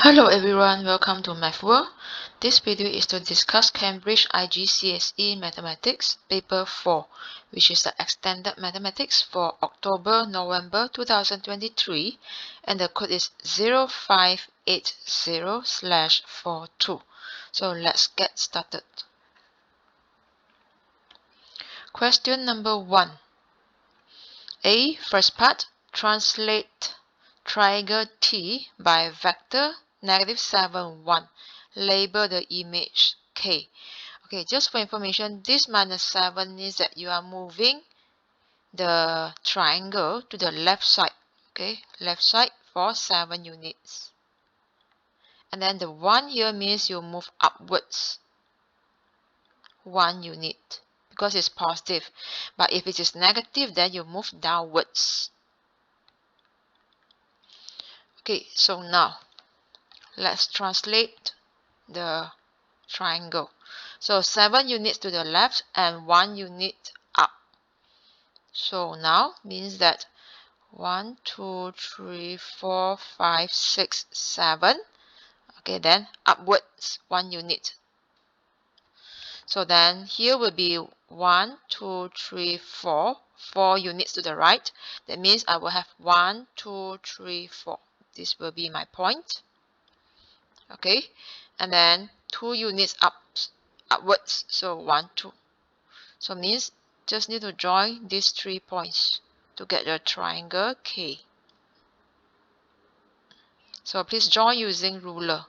Hello everyone, welcome to Math World. This video is to discuss Cambridge IGCSE Mathematics Paper 4, which is the Extended Mathematics for October-November 2023, and the code is 0580/42. So let's get started. Question number 1. A. First part, translate triangle T by vector -7, 1. Label the image K. Okay, just for information, this -7 means that you are moving the triangle to the left side. Okay, left side for 7 units. And then the 1 here means you move upwards 1 unit because it's positive. But if it is negative, then you move downwards. Okay, so now let's translate the triangle. So 7 units to the left and 1 unit up. So now means that 1, 2, 3, 4, 5, 6, 7. Okay, then upwards 1 unit. So then here will be 1, 2, 3, 4. 4 units to the right. That means I will have 1, 2, 3, 4. This will be my point. Okay, and then 2 units upwards, so 1, 2. So means just need to join these 3 points to get the triangle K. So please join using ruler.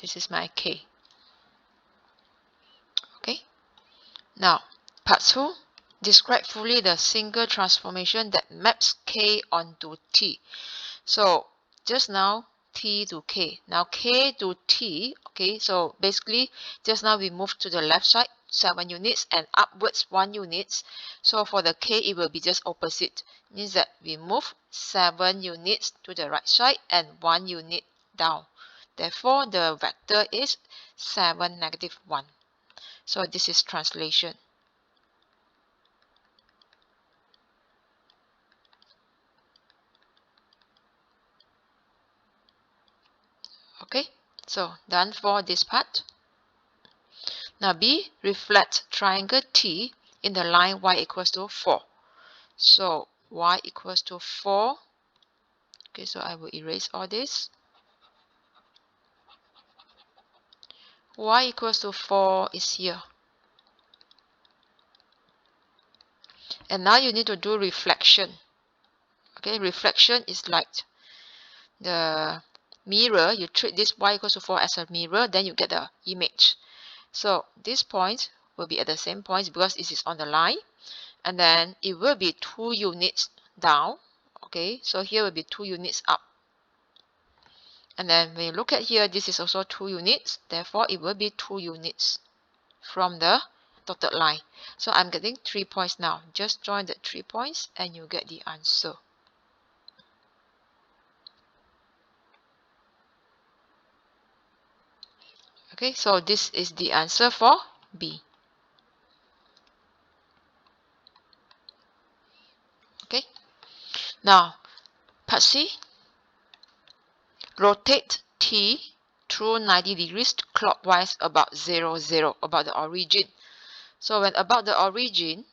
This is my K. Okay, now part 2. Describe fully the single transformation that maps K onto T. So just now T to K, now K to T. Okay, so basically just now we moved to the left side 7 units and upwards 1 units. So for the K it will be just opposite, means that we move 7 units to the right side and 1 unit down. Therefore the vector is 7, -1. So this is translation. Okay, so done for this part. Now B, reflect triangle T in the line y equals to 4. So y equals to 4. Okay, so I will erase all this. Y equals to 4 is here. And now you need to do reflection. Okay, reflection is like the mirror. You treat this y equals to 4 as a mirror, then you get the image. So this point will be at the same point because it is on the line. And then it will be 2 units down. Okay, so here will be 2 units up. And then when you look at here, this is also 2 units. Therefore, it will be 2 units from the dotted line. So I'm getting 3 points now. Just join the 3 points and you get the answer. Okay, so this is the answer for B. Okay, now part C. Rotate T through 90 degrees clockwise about 0, 0, about the origin. So when about the origin,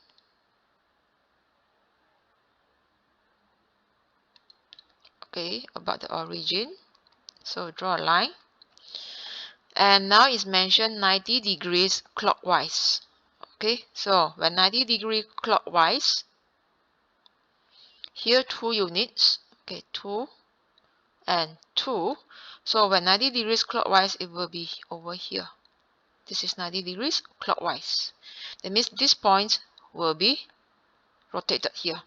okay, about the origin, so draw a line. And now it's mentioned 90 degrees clockwise. Okay, so when 90 degree clockwise, here 2 units, okay, 2 and 2. So when 90 degrees clockwise, it will be over here. This is 90 degrees clockwise. That means this point will be rotated here.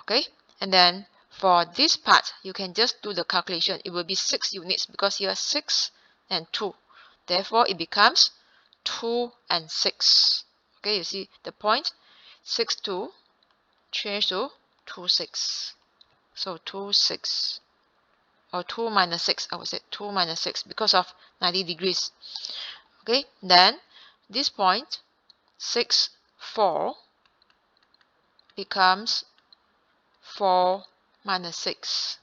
Okay, and then for this part, you can just do the calculation. It will be 6 units because here 6 and 2. Therefore, it becomes 2 and 6. Okay, you see the point? 6, 2, change to 2, 6. So 2, 6. Or 2 minus 6, I would say 2 minus 6 because of 90 degrees. Okay, then this point, 6, 4. becomes 4 minus 6.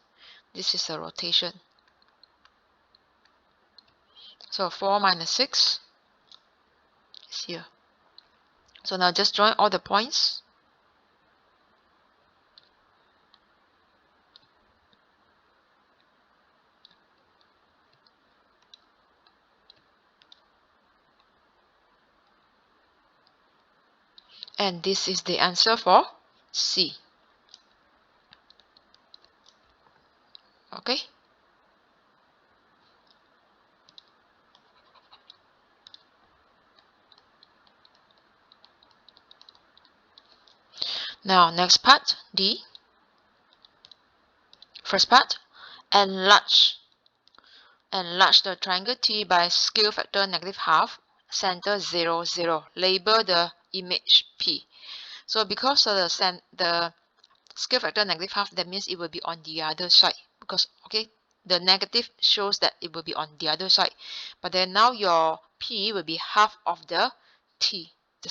This is a rotation. So 4 minus 6 is here. So now just join all the points. And this is the answer for C. Okay. Now next part, D. First part, enlarge the triangle T by scale factor -half, center 0, 0. Label the image P. So because of the scale factor -half, that means it will be on the other side. Because, okay, the negative shows that it will be on the other side. But then now your P will be half of the T. The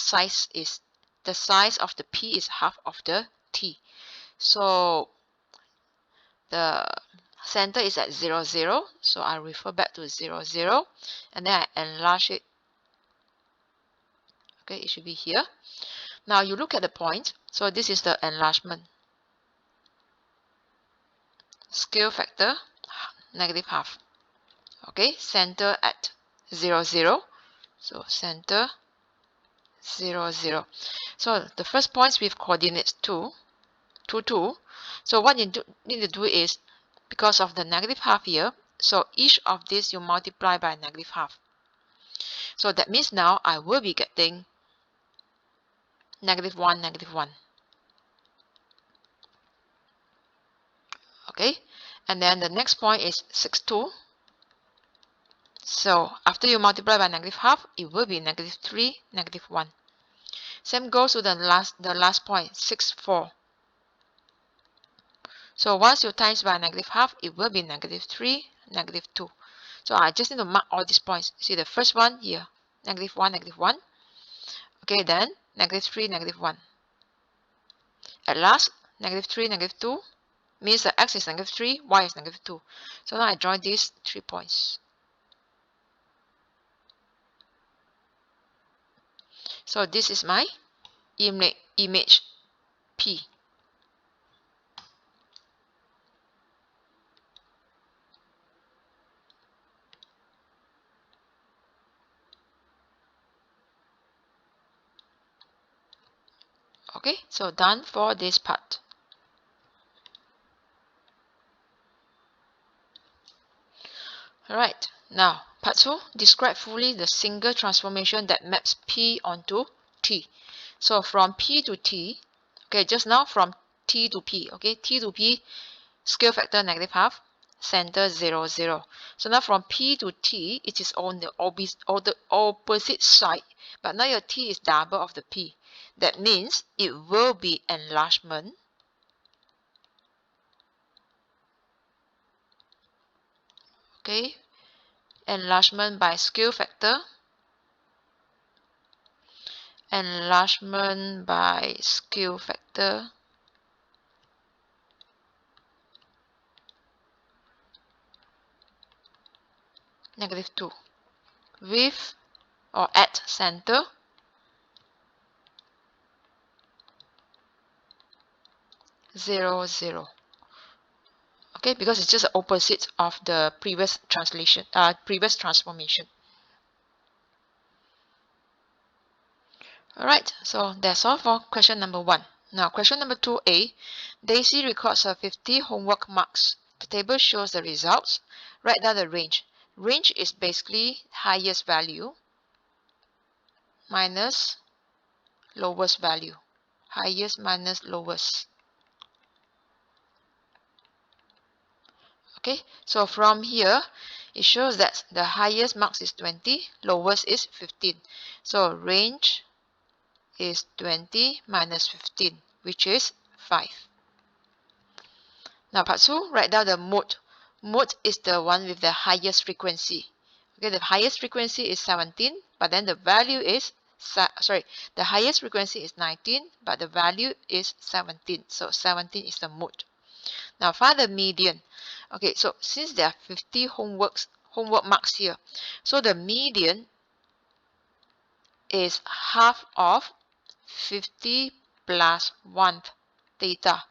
size of the P is half of the T. So the center is at 0, 0. So I refer back to 0, 0. And then I enlarge it. Okay, it should be here. Now you look at the point. So this is the enlargement. Scale factor -half. Okay, center at 0, 0. So center 0, 0. So the first points with coordinates 2, 2, 2. So what you need to do is, because of the -half here, so each of these you multiply by -half. So that means now I will be getting -1, -1. Okay, and then the next point is 6, 2. So after you multiply by -half, it will be -3, -1. Same goes to the last point, 6, 4. So once you times by -half, it will be -3, -2. So I just need to mark all these points. See the first one here, -1, -1. Okay, then -3, -1. At last, -3, -2 means that x is -3, y is -2. So now I draw these 3 points. So this is my image P. Okay, so done for this part. Alright, now part 2, describe fully the single transformation that maps P onto T. So from P to T, okay, just now from T to P, okay, T to P, scale factor -half, center 0, 0. So now from P to T, it is on the opposite side, but now your T is double of the P. That means it will be enlargement okay, enlargement by scale factor, enlargement by scale factor, -2, with or at center 0, 0. Okay, because it's just the opposite of the previous transformation. Alright, so that's all for question number 1. Now, question number 2a, Daisy records her 50 homework marks. The table shows the results. Write down the range. Range is basically highest value minus lowest value. Highest minus lowest. Okay, so from here, it shows that the highest marks is 20, lowest is 15. So range is 20 minus 15, which is 5. Now part 2, write down the mode. Mode is the one with the highest frequency. Okay, the highest frequency is 17, but then the value is the highest frequency is 19, but the value is 17. So 17 is the mode. Now find the median. Okay, so since there are 50 homework marks here, so the median is half of 50 plus 1 theta.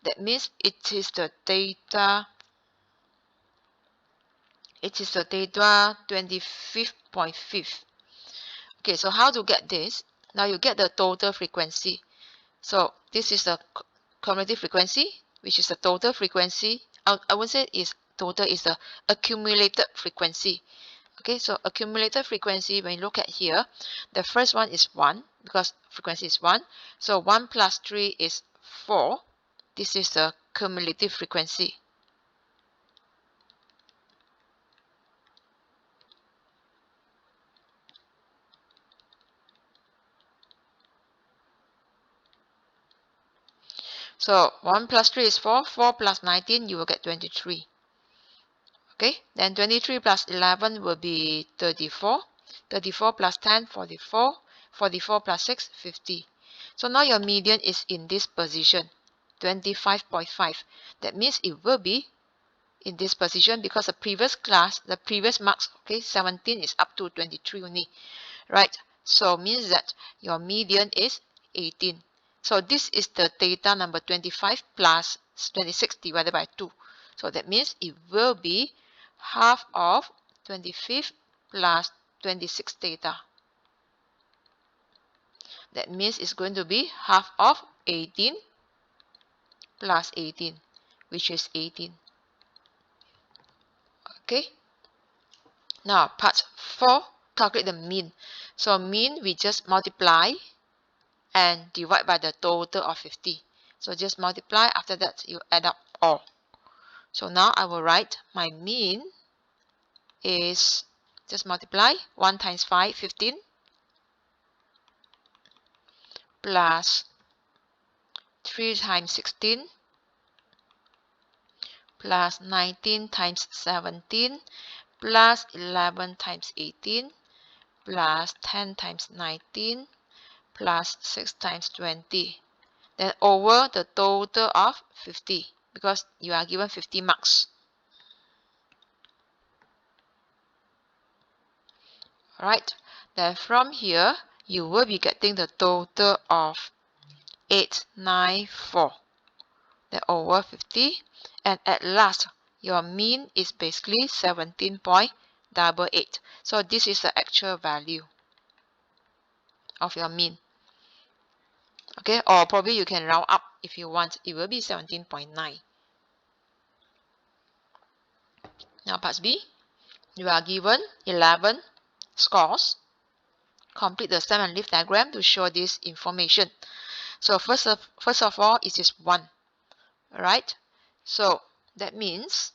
That means it is the theta 25.5. Okay, so how to get this? Now you get the total frequency. So this is the cumulative frequency, which is the total frequency. I would say is total is the accumulated frequency. Okay, so accumulated frequency, when you look at here, the first one is 1 because frequency is 1. So 1 plus 3 is 4. This is the cumulative frequency. So 1 plus 3 is 4. 4 plus 19, you will get 23. Okay, then 23 plus 11 will be 34. 34 plus 10, 44. 44 plus 6, 50. So now your median is in this position, 25.5. That means it will be in this position because the previous marks, okay, 17 is up to 23 only, right? So means that your median is 18. So this is the theta number 25 plus 26 divided by 2. So that means it will be half of 25 plus 26 theta. That means it's going to be half of 18 plus 18, which is 18. Okay. Now part 4, calculate the mean. So mean we just multiply and divide by the total of 50. So just multiply, after that you add up all. So now I will write my mean is, just multiply 1 times 5, 15, plus 3 times 16, plus 19 times 17, plus 11 times 18, plus 10 times 19, plus 6 times 20. Then over the total of 50, because you are given 50 marks. Alright, then from here, you will be getting the total of 894. Then over 50, and at last, your mean is basically 17.88. So this is the actual value of your mean. Okay, or probably you can round up if you want. It will be 17.9. Now part B, you are given 11 scores. Complete the stem and leaf diagram to show this information. So first of all, it is 1. Alright, so that means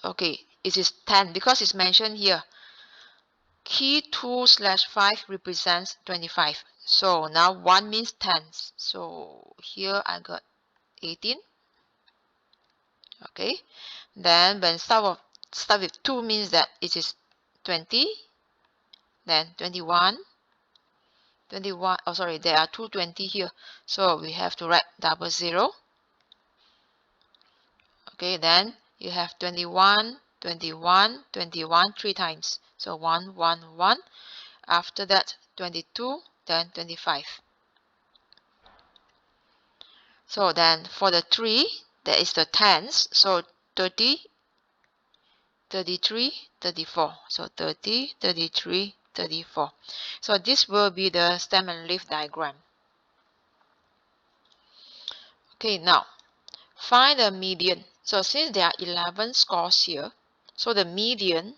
okay, it is 10 because it's mentioned here. Key 2/5 represents 25. So now 1 means 10. So here I got 18. Okay. Then when start with 2 means that it is 20. Then 21. 21. Oh, sorry, there are 220 here. So we have to write 00. Okay, then you have 21, 21, 21 3 times. So 1, 1, 1. After that, 22, then 25. So then for the 3, there is the tens. So 30, 33, 34. So 30, 33, 34. So this will be the stem and leaf diagram. Okay, now find the median. So since there are 11 scores here, so the median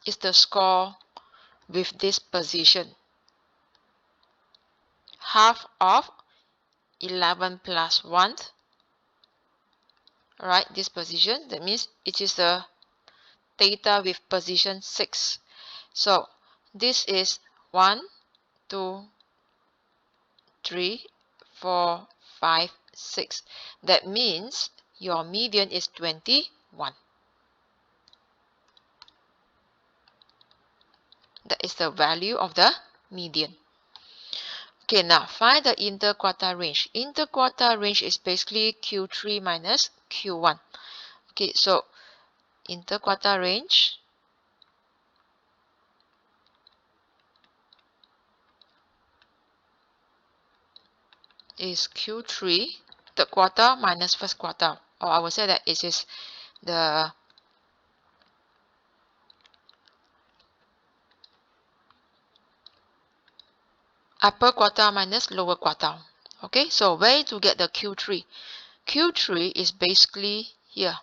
is the score with this position. Half of 11 plus 1. Alright, this position, that means it is the theta with position 6. So this is 1, 2, 3, 4, 5, 6. That means your median is 20, 1. That is the value of the median. Okay, now find the interquartile range. Interquartile range is basically Q3 minus Q1. Okay, so interquartile range is Q3, third quarter minus first quarter. Or I will say that it is the upper quartile minus lower quartile. Okay, so where to get the Q3? Q3 is basically here.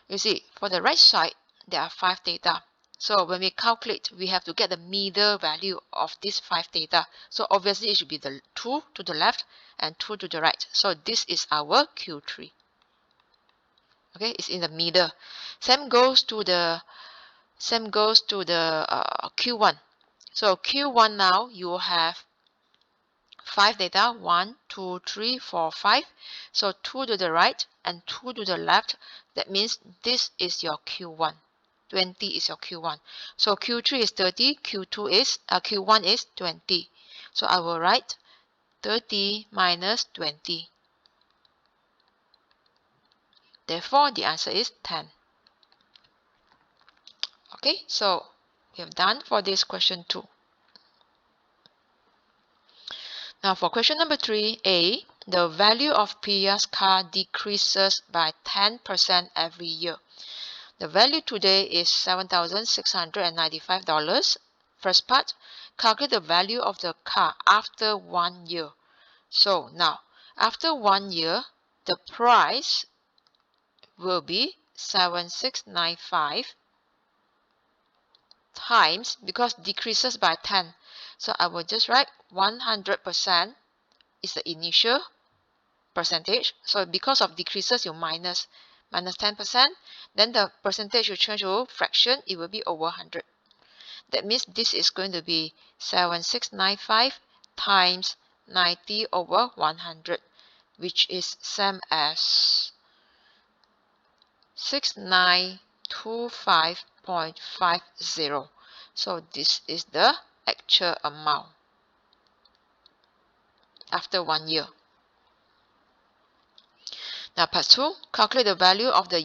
You see, for the right side, there are 5 data. So when we calculate, we have to get the middle value of these 5 data. So obviously it should be the 2 to the left and 2 to the right. So this is our Q3. Okay, it's in the middle. Same goes to the Q1. So Q1 now you have 5 data, 1, 2, 3, 4, 5. So 2 to the right and 2 to the left. That means this is your Q1. 20 is your Q1. So Q3 is 30, Q1 is 20. So I will write 30 minus 20. Therefore, the answer is 10. Okay, so we have done for this question 2. Now for question number 3a, the value of Priya's car decreases by 10% every year. The value today is $7,695. First part, calculate the value of the car after 1 year. So now, after 1 year, the price will be 7,695 times, because decreases by 10. So I will just write 100% is the initial percentage. So because of decreases, you minus 10%. Then the percentage will change to fraction. It will be over 100. That means this is going to be 7,695 times 90 over 100, which is same as 6925.50. So this is the actual amount after 1 year. Now part 2, calculate the value of the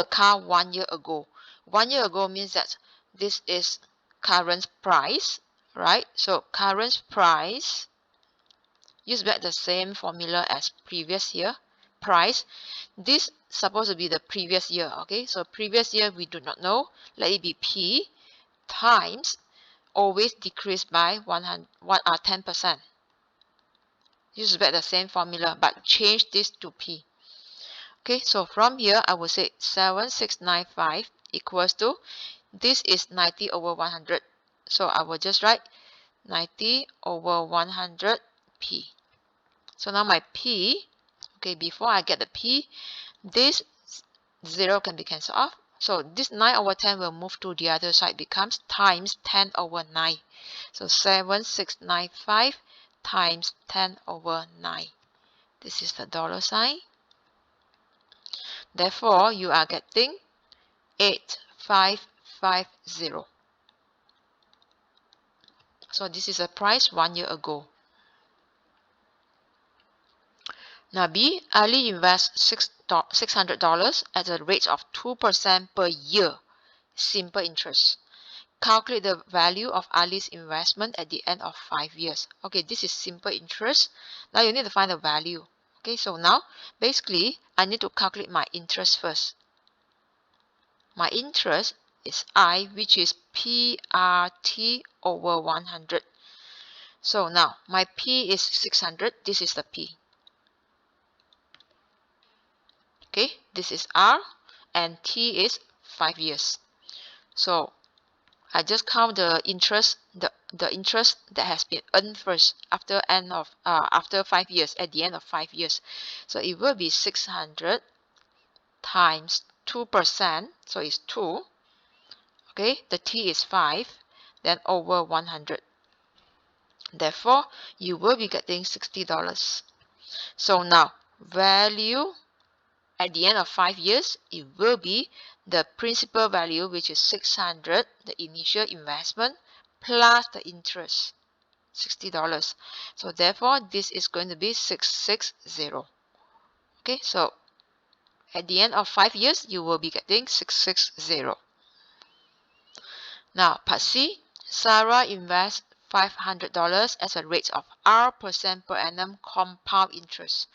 car 1 year ago. 1 year ago means that this is current price, right? So current price, use back the same formula as previous year price. This supposed to be the previous year, okay? So previous year we do not know. Let it be P times, always decrease by 10%. Use back the same formula, but change this to P. Okay, so from here I will say 7,695 equals to, this is 90 over 100. So I will just write 90 over 100 P. So now my P, okay, before I get the P, this 0 can be cancelled off. So this 9 over 10 will move to the other side, becomes times 10 over 9. So 7,695 times 10 over 9. This is the dollar sign. Therefore, you are getting 8550. So this is a price 1 year ago. Now B, Ali invests $600 at a rate of 2% per year, simple interest. Calculate the value of Ali's investment at the end of 5 years. Okay, this is simple interest. Now you need to find the value. Okay, so now basically I need to calculate my interest first. My interest is I, which is PRT over 100. So now my P is 600. This is the P. Okay, this is R, and T is 5 years. So I just count the interest, the interest that has been earned first after 5 years, at the end of 5 years. So it will be 600 times 2%, so it's 2. Okay, the T is 5, then over 100. Therefore, you will be getting $60. So now, value at the end of 5 years, it will be the principal value, which is 600, the initial investment, plus the interest, $60. So therefore, this is going to be 660. Okay, so at the end of 5 years, you will be getting 660. Now, part C, Sarah invests $500 as a rate of R% per annum compound interest.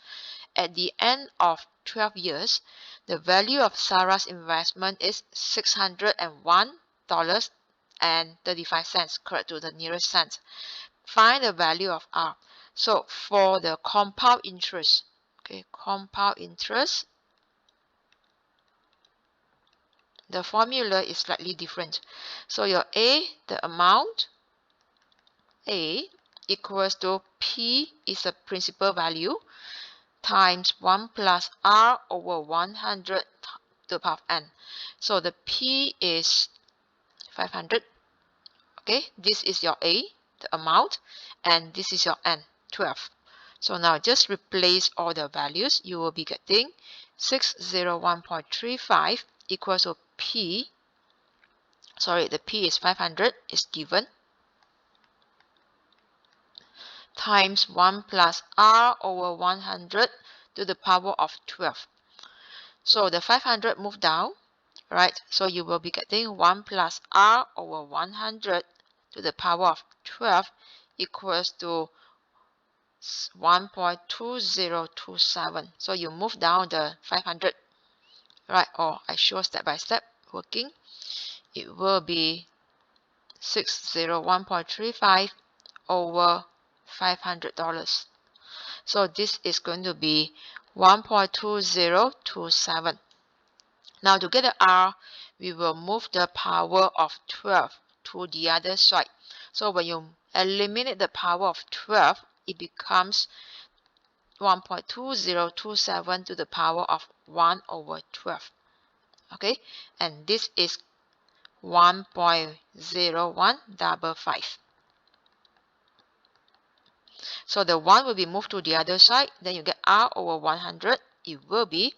At the end of 12 years, the value of Sarah's investment is $601.35, correct to the nearest cent. Find the value of R. So for the compound interest, okay, compound interest, the formula is slightly different. So your A, the amount, A equals to P is the principal value times 1 plus R over 100 to the power of n. So the P is 500. Okay, this is your A, the amount, and this is your n, 12. So now just replace all the values. You will be getting 601.35 equals to P. Sorry, the P is 500 is given, times 1 plus R over 100 to the power of 12. So the 500 move down, right? So you will be getting 1 plus R over 100 to the power of 12 equals to 1.2027. So you move down the 500, right? Or I show step by step working. It will be 601.35 over $500. So this is going to be 1.2027. Now to get the R, we will move the power of 12 to the other side. So when you eliminate the power of 12, it becomes 1.2027 to the power of 1 over 12. Okay, and this is 1.0155. So the 1 will be moved to the other side. Then you get R over 100. It will be,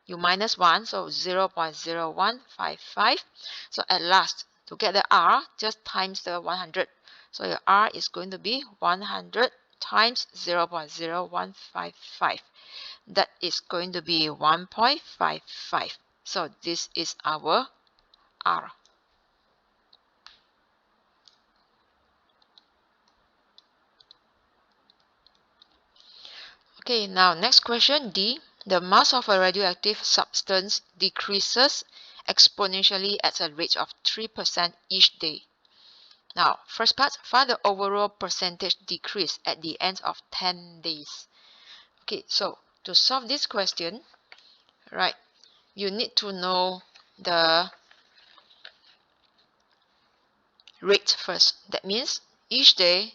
you minus 1, so 0.0155. So at last, to get the R, just times the 100. So your R is going to be 100 times 0.0155. That is going to be 1.55. So this is our R. Okay, now next question, D. The mass of a radioactive substance decreases exponentially at a rate of 3% each day. Now, first part, find the overall percentage decrease at the end of 10 days. Okay, so to solve this question, right, you need to know the rate first. That means each day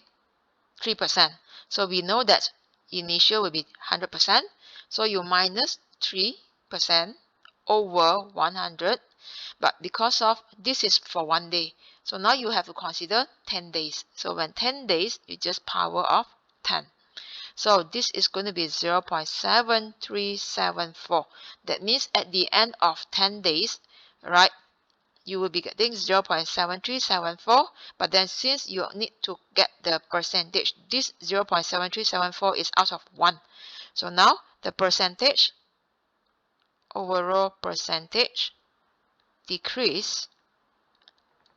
3%. So we know that initial will be 100%. So you minus 3% over 100. But because of this is for 1 day, so now you have to consider 10 days. So when 10 days, you just power of 10. So this is going to be 0.7374. That means at the end of 10 days, right, you will be getting 0.7374, but then since you need to get the percentage, this 0.7374 is out of 1. So now the percentage, overall percentage decrease,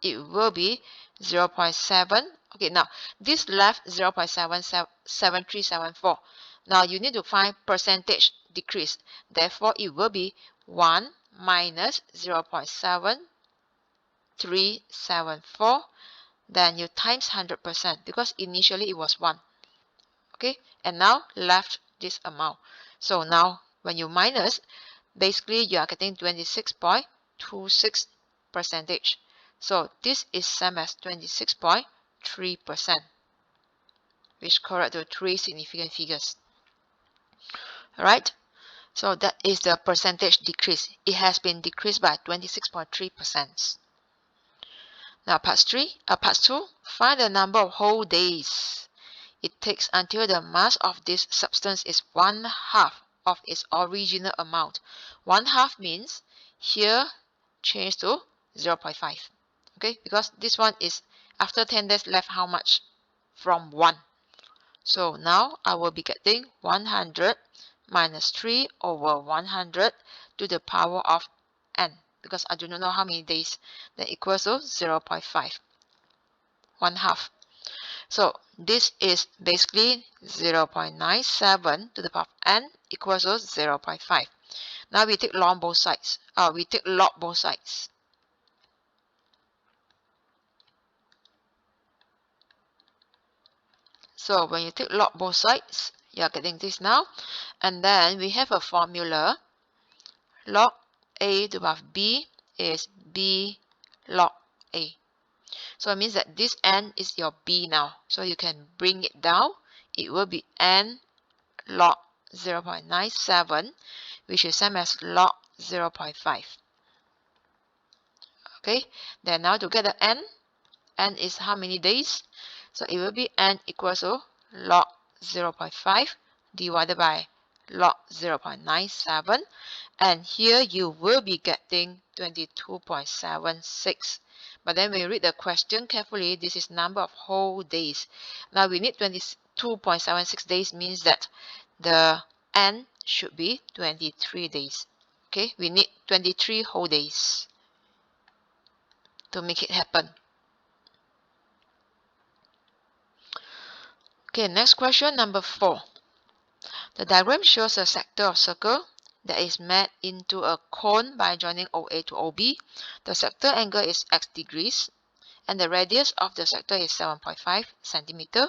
it will be 0.7. Okay, now this left 0.7374. Now you need to find percentage decrease. Therefore, it will be 1 minus 0.7374. Then you times 100% because initially it was 1. Okay, and now left this amount. So now when you minus, basically you are getting 26.26%. So this is same as 26.3%, which correct to 3 significant figures. Alright, so that is the percentage decrease. It has been decreased by 26.3%. Now part 2, find the number of whole days it takes until the mass of this substance is 1/2 of its original amount. 1/2 means here change to 0.5. Okay, because this one is after 10 days left how much from 1. So now I will be getting 100 minus 3 over 100 to the power of n, because I do not know how many days, that equals to 0.5, 1/2. So this is basically 0.97 to the power of n equals to 0.5. Now we take log both sides. We take log both sides. So when you take log both sides, you are getting this now. And then we have a formula. Log a to the power of b is b log a. So it means that this n is your b now. So you can bring it down. It will be n log 0.97, which is same as log 0.5. Okay, then now to get the n is how many days? So it will be n equals to log 0.5 divided by log 0.97, and here you will be getting 22.76. But then when you read the question carefully, this is number of whole days. Now we need 22.76 days, means that the n should be 23 days. Okay, we need 23 whole days to make it happen. Okay, next question, number 4. The diagram shows a sector of circle that is made into a cone by joining OA to OB. The sector angle is x degrees, and the radius of the sector is 7.5 centimeter.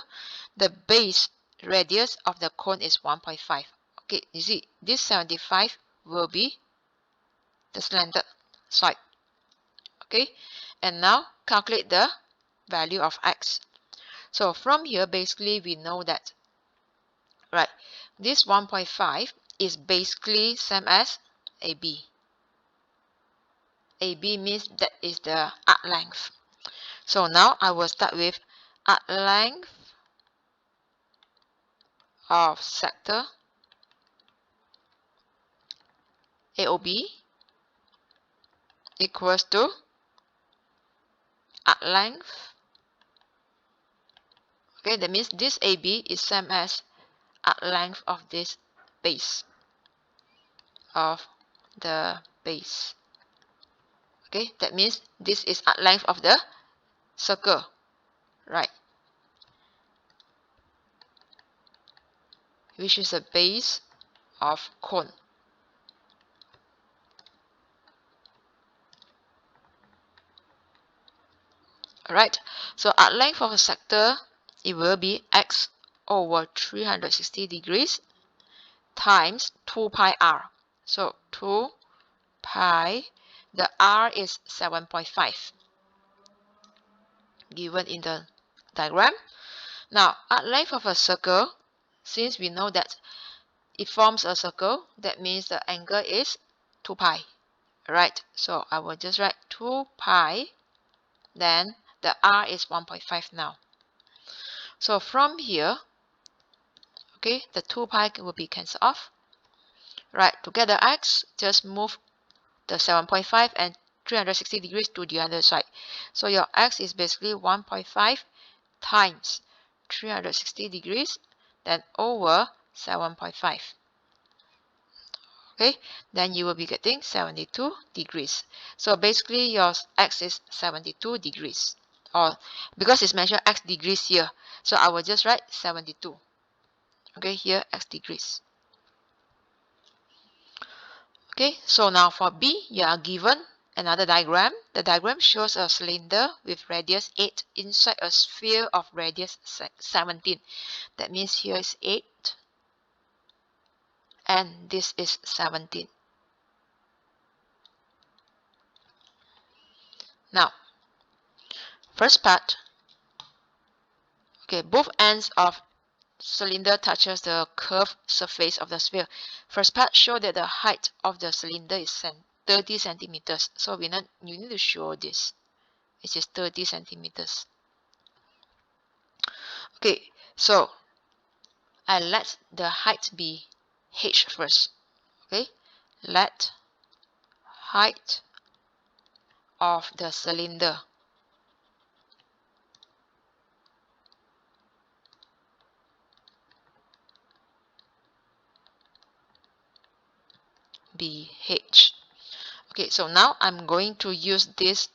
The base radius of the cone is 1.5. Okay, you see, this 75 will be the slanted side. Okay, and now calculate the value of x. So from here, basically, we know that, right, this 1.5 is basically same as AB. AB means that is the arc length. So now I will start with arc length of sector AOB equals to arc length. Okay, that means this AB is same as arc length of this base. Okay, that means this is arc length of the circle, right? Which is the base of cone. Alright, so arc length of a sector, it will be x over 360 degrees times 2 pi r. So 2 pi, the r is 7.5 given in the diagram. Now, arc length of a circle, since we know that it forms a circle, that means the angle is 2 pi. Right, so I will just write 2 pi, then the r is 1.5 now. So from here, okay, the 2 pi will be cancelled off. Right, to get the x, just move the 7.5 and 360 degrees to the other side. So your x is basically 1.5 times 360 degrees, then over 7.5. Okay, then you will be getting 72 degrees. So basically your x is 72 degrees. Or because it's measured x degrees here, so I will just write 72. Okay, here x degrees. Okay, so now for B, you are given another diagram. The diagram shows a cylinder with radius 8 inside a sphere of radius 17. That means here is 8 and this is 17. Now, first part, okay, both ends of cylinder touches the curved surface of the sphere. First part show that the height of the cylinder is 30 centimeters. So you need to show this. It is 30 centimeters. Okay, so I let the height be h first. Okay, let height of the cylinder be h. Okay, so now I'm going to use this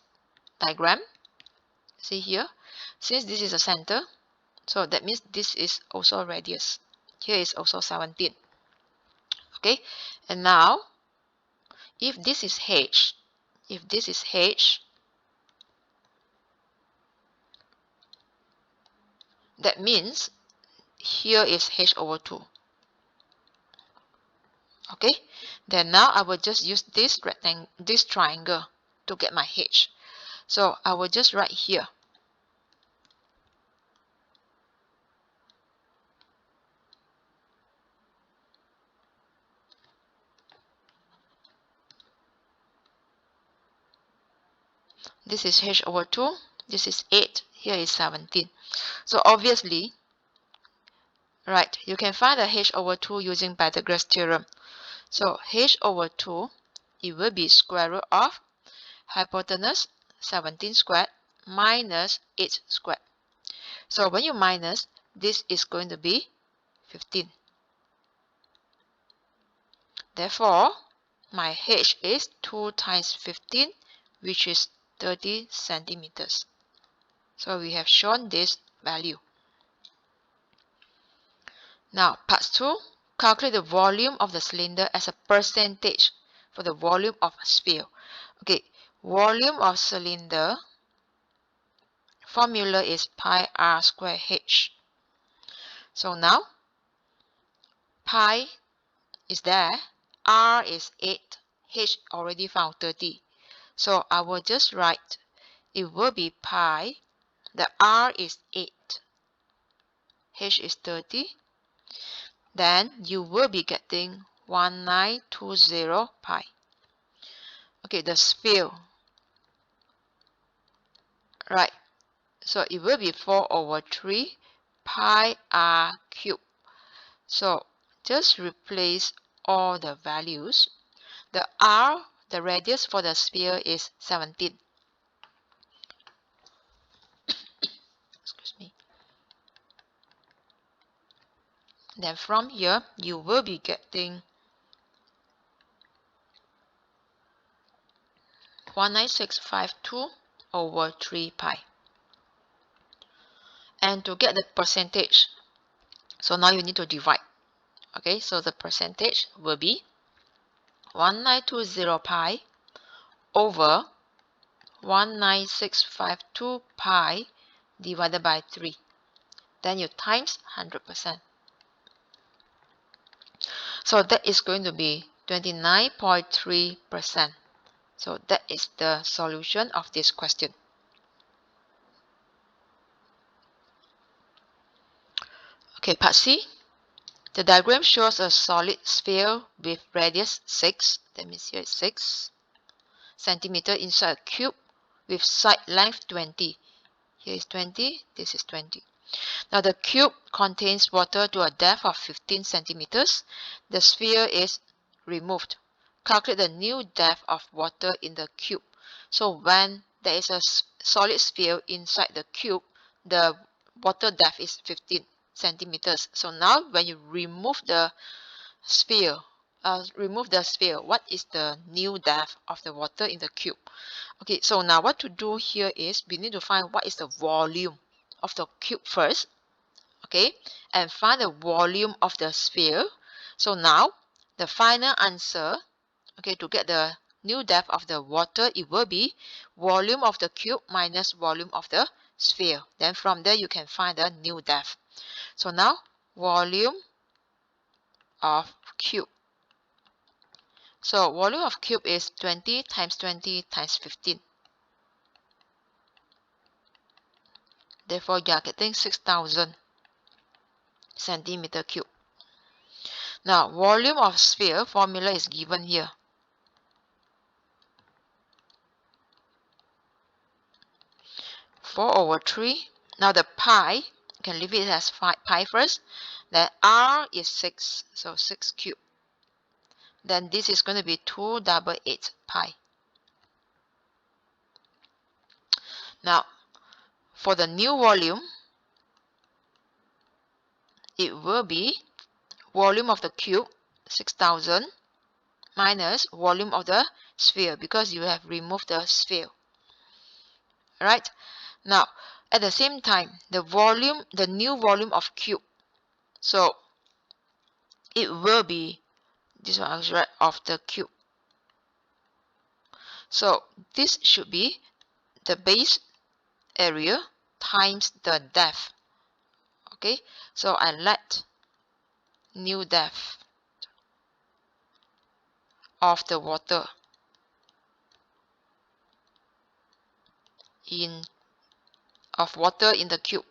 diagram. See here, since this is a center, so that means this is also radius. Here is also 17. Okay, and now if this is h, that means here is h over 2. Okay, then now I will just use this rectangle, this triangle to get my h. So I will just write here. This is h over 2, this is 8, here is 17. So obviously, right, you can find the h over 2 using Pythagoras theorem. So h over 2, it will be square root of hypotenuse 17 squared minus 8 squared. So when you minus, this is going to be 15. Therefore, my h is 2 times 15, which is 30 centimeters. So we have shown this value. Now, part 2, calculate the volume of the cylinder as a percentage for the volume of a sphere. Okay, volume of cylinder formula is pi r square h. So now, pi is there, r is 8, h already found 30. So I will just write, it will be pi, the r is 8, h is 30. Then you will be getting 1920 pi. Okay, the sphere. Right, so it will be 4 over 3 pi r cubed. So just replace all the values. The r, the radius for the sphere is 17. Excuse me. Then from here, you will be getting 19652 over 3 pi. And to get the percentage, so now you need to divide. Okay, so the percentage will be 1920 pi over 19652 pi divided by 3. Then you times 100%. So that is going to be 29.3%. So that is the solution of this question. Okay, part C. The diagram shows a solid sphere with radius 6, that means here is 6 centimeter inside a cube with side length 20. Here is 20, this is 20. Now the cube contains water to a depth of 15 centimeters. The sphere is removed. Calculate the new depth of water in the cube. So when there is a solid sphere inside the cube, the water depth is 15 centimeters. So now when you remove the sphere, what is the new depth of the water in the cube? Okay, so now what to do here is we need to find what is the volume of the cube first. Okay, and find the volume of the sphere. So now the final answer, okay, to get the new depth of the water, it will be volume of the cube minus volume of the sphere. Then from there you can find the new depth. So now volume of cube. So volume of cube is 20 times 20 times 15. Therefore you are getting 6,000 centimeter cube. Now volume of sphere formula is given here. 4 over 3. Now the pi, you can leave it as pi first. Then r is 6, so 6 cube. then this is going to be 288 pi. Now, for the new volume, it will be volume of the cube, 6000, minus volume of the sphere, because you have removed the sphere. Alright, now at the same time, the new volume of cube, so it will be this one, right, of the cube. So this should be the base area times the depth. Okay, so I let new depth of the water in the cube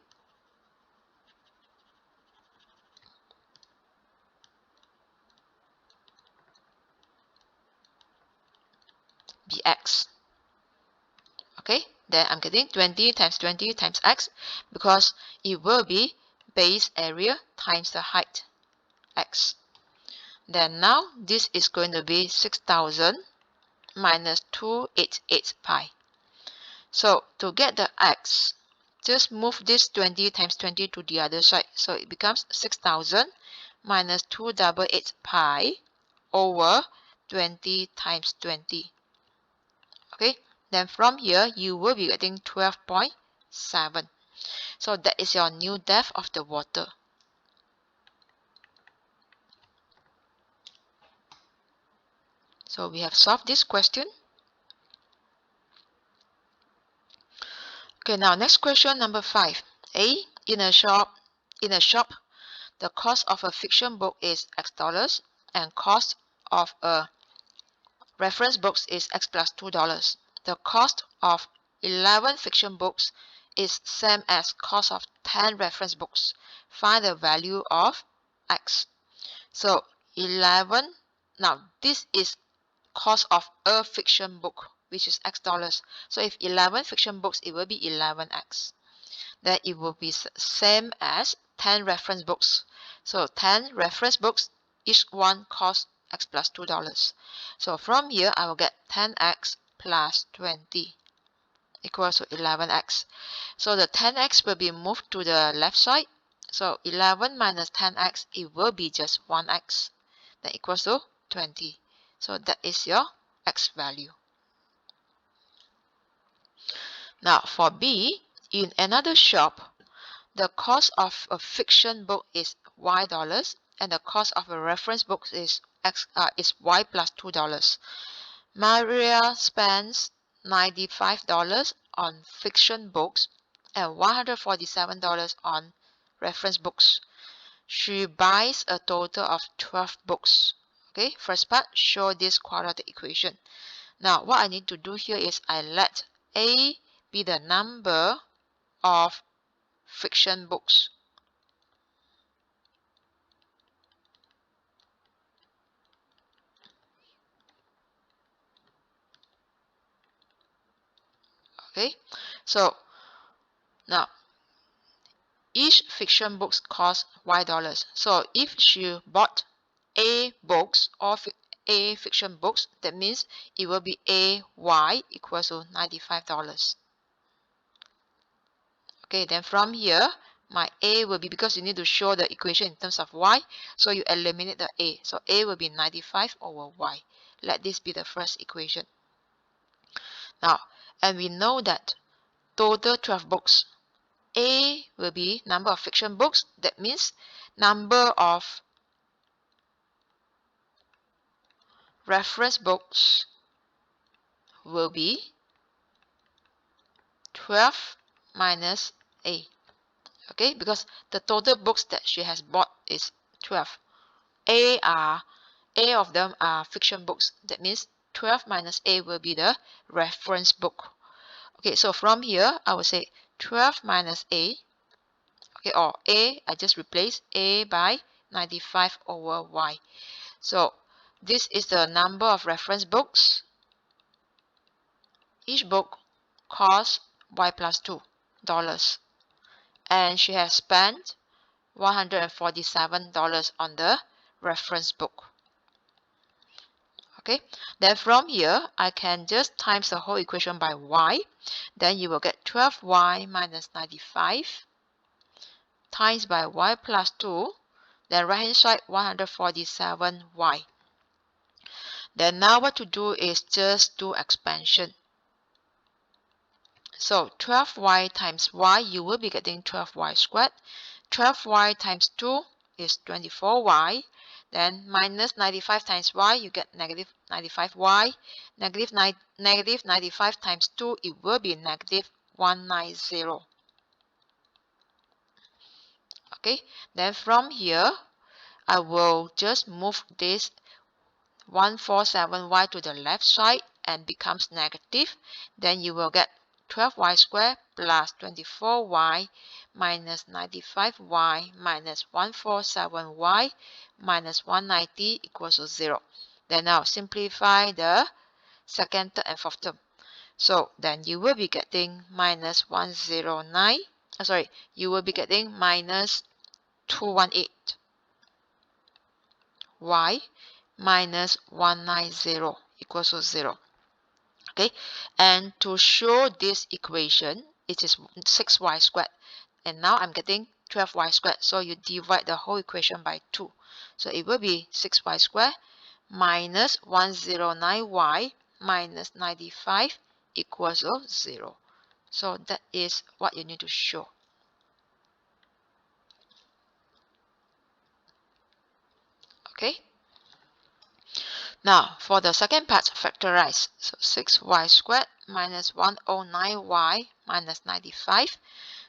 be x. Okay, then I'm getting 20 times 20 times x, because it will be base area times the height, x. Then now this is going to be 6000 minus 288 pi. So to get the x, just move this 20 times 20 to the other side. So it becomes 6000 minus 288 pi over 20 times 20. Okay, then from here you will be getting 12.7. So that is your new depth of the water. So we have solved this question. Okay, now next question, number 5. A, in a shop, the cost of a fiction book is X dollars and cost of a reference books is X plus $2. The cost of 11 fiction books is same as cost of 10 reference books. Find the value of X. So 11, now this is cost of a fiction book, which is X dollars. So if 11 fiction books, it will be 11X. Then it will be same as 10 reference books. So 10 reference books, each one costs X plus $2. So from here, I will get 10X plus 20 equals to 11X. So the 10X will be moved to the left side. So 11 minus 10X, it will be just 1X. That equals to 20. So that is your X value. Now for B, in another shop, the cost of a fiction book is Y dollars and the cost of a reference book is Y plus $2. Maria spends $95 on fiction books and $147 on reference books. She buys a total of 12 books. Okay, first part, show this quadratic equation. Now what I need to do here is I let A be the number of fiction books. Okay, so now each fiction books cost Y dollars. So if she bought A books or A fiction books, that means it will be AY equals to $95. Okay, then from here, my A will be, because you need to show the equation in terms of Y, so you eliminate the A. So A will be 95 over Y. Let this be the first equation. Now, and we know that total 12 books. A will be number of fiction books. That means number of reference books will be 12 minus A. Okay, because the total books that she has bought is 12. A of them are fiction books. That means 12 minus A will be the reference book. Okay, so from here, I will say 12 minus A. Okay, or A, I just replace A by 95 over Y. So this is the number of reference books. Each book costs Y plus $2. And she has spent $147 on the reference book. Okay, then from here, I can just times the whole equation by y. Then you will get 12y minus 95 times by y plus 2. Then right hand side 147y. Then now what to do is just do expansion. So 12y times y, you will be getting 12y squared. 12y times 2 is 24y. Then minus 95 times y, you get negative 95y. Negative 95 times 2, it will be negative 190. Okay, then from here, I will just move this 147y to the left side and becomes negative. Then you will get 12y squared plus 24y minus 95y minus 147y minus 190 equals to 0. Then now simplify the second, third, and fourth term. So then you will be getting minus 109. You will be getting minus 218 y minus 190 equals to 0. Okay, and to show this equation, it is 6y squared, and now I'm getting 12y squared, so you divide the whole equation by 2. So it will be 6y squared minus 109y minus 95 equals to 0. So that is what you need to show. Okay, now for the second part, factorize. So 6y squared minus 109y minus 95.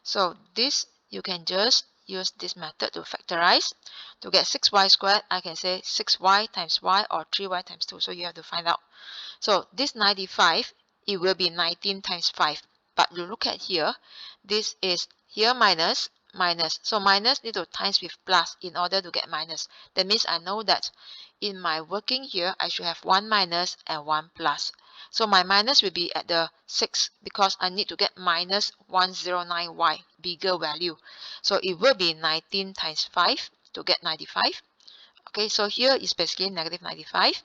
So this, you can just use this method to factorize. To get 6y squared, I can say 6y times y or 3y times 2. So you have to find out. So this 95, it will be 19 times 5. But you look at here, this is here minus, minus. So minus need to times with plus in order to get minus. That means I know that in my working here, I should have 1 minus and 1 plus. So my minus will be at the 6 because I need to get minus 109y, bigger value. So it will be 19 times 5 to get 95. Okay, so here is basically negative 95.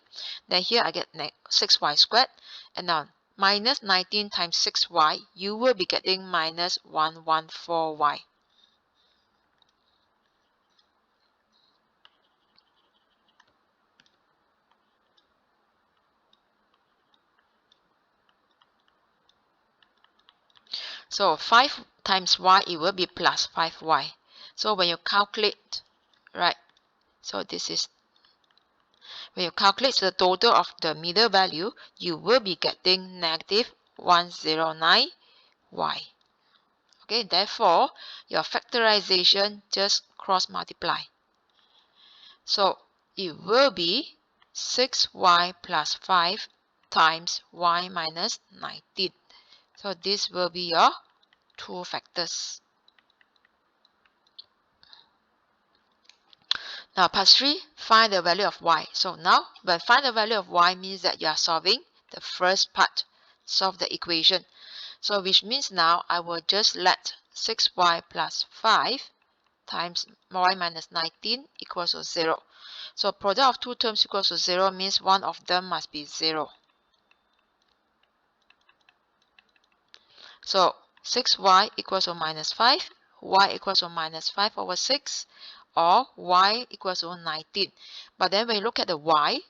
Then here I get 6y squared. And now minus 19 times 6y, you will be getting minus 114y. So 5 times y, it will be plus 5y. So when you calculate, right, so this is, when you calculate the total of the middle value, you will be getting negative 109y. Okay, therefore, your factorization just cross multiply. So it will be 6y plus 5 times y minus 19. So this will be your two factors. Now part 3, find the value of y. So now, when find the value of y means that you are solving the first part, solve the equation. So which means now I will just let 6y plus 5 times y minus 19 equals to 0. So product of two terms equals to 0 means one of them must be 0. So 6y equals to minus 5, y equals to minus 5 over 6, or y equals to 19. But then when you look at the y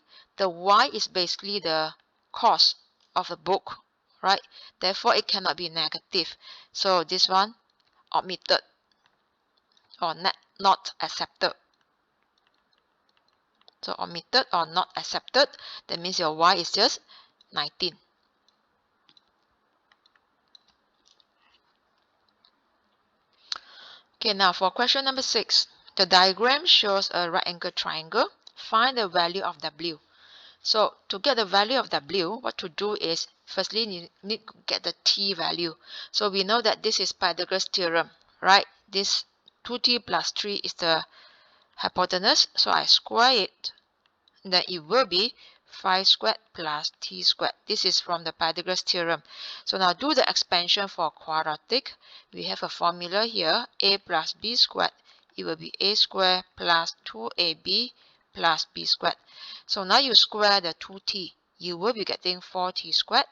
is basically the cost of the book, right? Therefore, it cannot be negative. So this one omitted or not accepted. So omitted or not accepted, that means your y is just 19. Okay, now for question number 6, the diagram shows a right angle triangle. Find the value of W. So to get the value of W, what to do is, firstly, you need to get the T value. So we know that this is Pythagoras theorem, right? This 2T plus 3 is the hypotenuse. So I square it. Then it will be 5 squared plus T squared. This is from the Pythagoras theorem. So now do the expansion for quadratic. We have a formula here, a plus b squared. It will be a squared plus 2ab plus b squared. So now you square the 2t. You will be getting 4t squared.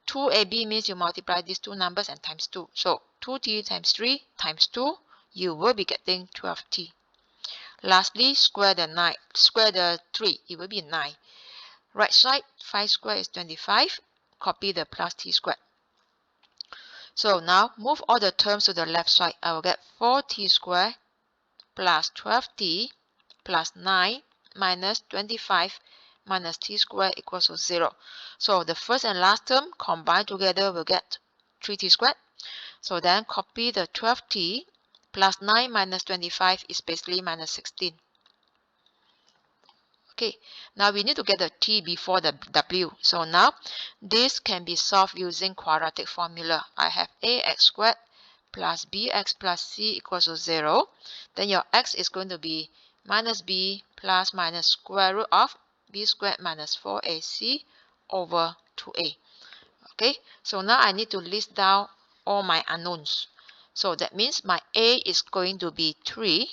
2ab means you multiply these two numbers and times 2. So 2t times 3 times 2, you will be getting 12t. Lastly, square the 3, it will be 9. Right side, 5 squared is 25. Copy the plus t squared. So now move all the terms to the left side. I will get 4t squared plus 12t plus 9 minus 25 minus t squared equals to 0. So the first and last term combined together will get 3t squared. So then copy the 12t plus 9 minus 25 is basically minus 16. Okay, now we need to get the t before the w. So now this can be solved using quadratic formula. I have ax squared plus bx plus c equals to 0. Then your x is going to be minus b plus minus square root of b squared minus 4ac over 2a. Okay, so now I need to list down all my unknowns. So that means my a is going to be 3,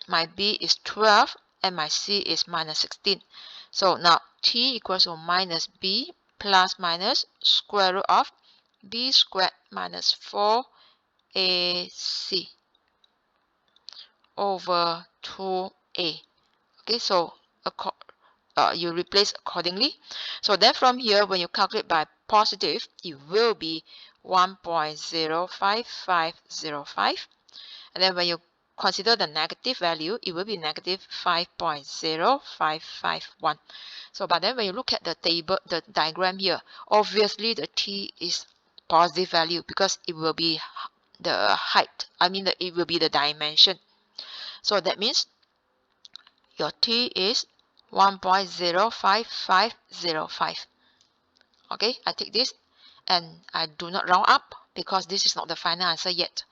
my b is 12, and my c is minus 16. So now t equals to minus b plus minus square root of b squared minus 4ac over 2a. Okay, so you replace accordingly. So then from here, when you calculate by positive, it will be 1.05505. And then when you consider the negative value, it will be negative 5.0551. So but then when you look at the table, the diagram here, obviously the t is positive value because it will be the height. It will be the dimension. So that means your t is 1.05505. Okay, I take this and I do not round up because this is not the final answer yet.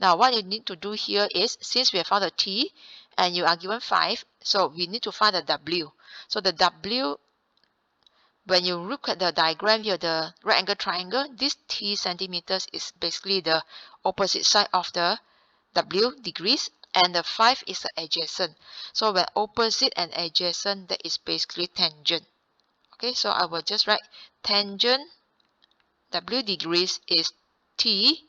Now what you need to do here is, since we have found the t and you are given 5, so we need to find the w. So the w, when you look at the diagram here, the right angle triangle, this t centimeters is basically the opposite side of the w degrees, and the 5 is the adjacent. So when opposite and adjacent, that is basically tangent. Okay, so I will just write tangent w degrees is t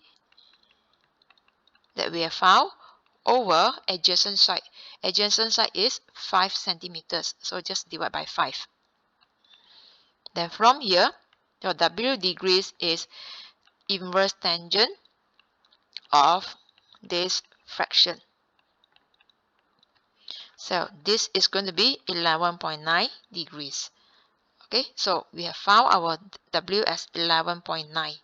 that we have found over adjacent side. Adjacent side is 5 centimeters. So just divide by 5. Then from here, your w degrees is inverse tangent of this fraction. So this is going to be 11.9 degrees. Okay, so we have found our w as 11.9.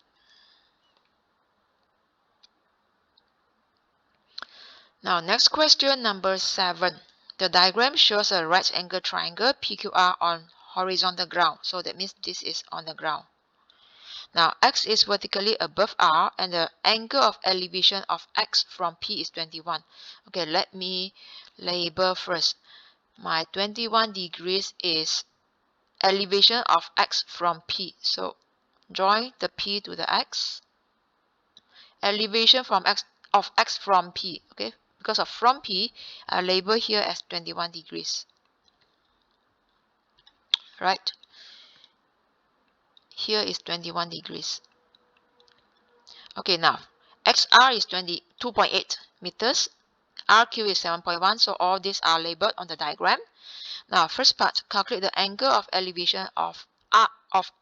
Now next question, number 7. The diagram shows a right angle triangle PQR on horizontal ground. So that means this is on the ground. Now x is vertically above R and the angle of elevation of x from P is 21. Okay, let me label first. My 21 degrees is elevation of x from P. So join the P to the x. Elevation from x of x from P. Okay, because of from P, I label here as 21 degrees. Right? Here is 21 degrees. Okay, now XR is 22.8 meters. RQ is 7.1. So all these are labeled on the diagram. Now, first part, calculate the angle of elevation of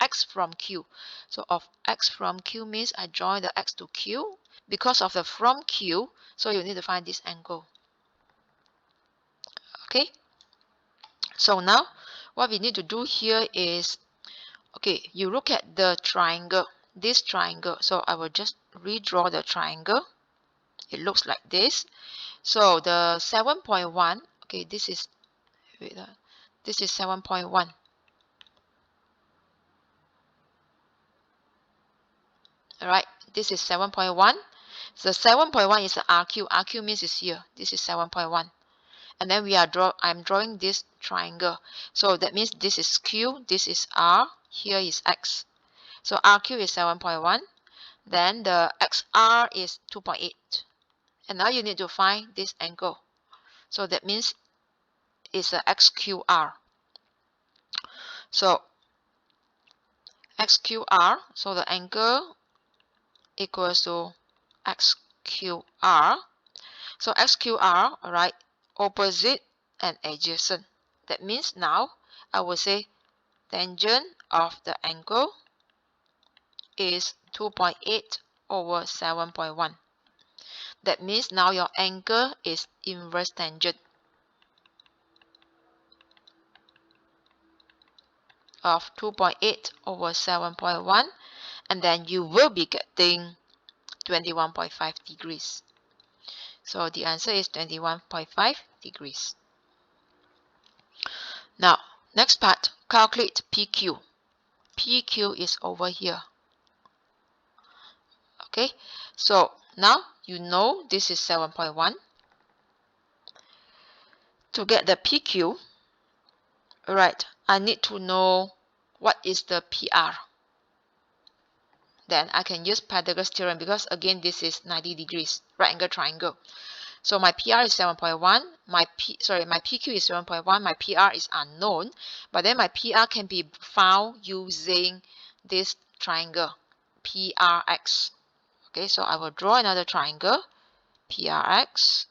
x from Q. So of x from Q means I join the x to Q. Because of the from Q, so you need to find this angle. Okay. So now, what we need to do here is, okay, you look at the triangle, this triangle. So I will just redraw the triangle. It looks like this. So the 7.1, okay, this is 7.1. Alright, this is 7.1. So 7.1 is the RQ. RQ means it's here. This is 7.1. And then I'm drawing this triangle. So that means this is Q, this is R, here is X. So RQ is 7.1. Then the XR is 2.8. And now you need to find this angle. So that means is a XQR. So XQR, so the angle equals to XQR. So XQR, alright, opposite and adjacent. That means now I will say tangent of the angle is 2.8 over 7.1. That means now your angle is inverse tangent of 2.8 over 7.1, and then you will be getting 21.5 degrees. So the answer is 21.5 degrees. Now, next part, calculate PQ. PQ is over here. Okay, so now you know this is 7.1. To get the PQ, right, I need to know what is the PR. Then I can use Pythagoras theorem because again this is 90 degrees, right angle triangle. So my PR is 7.1, my PQ is 7.1, my PR is unknown, but then my PR can be found using this triangle, PRX. Okay, so I will draw another triangle, PRX.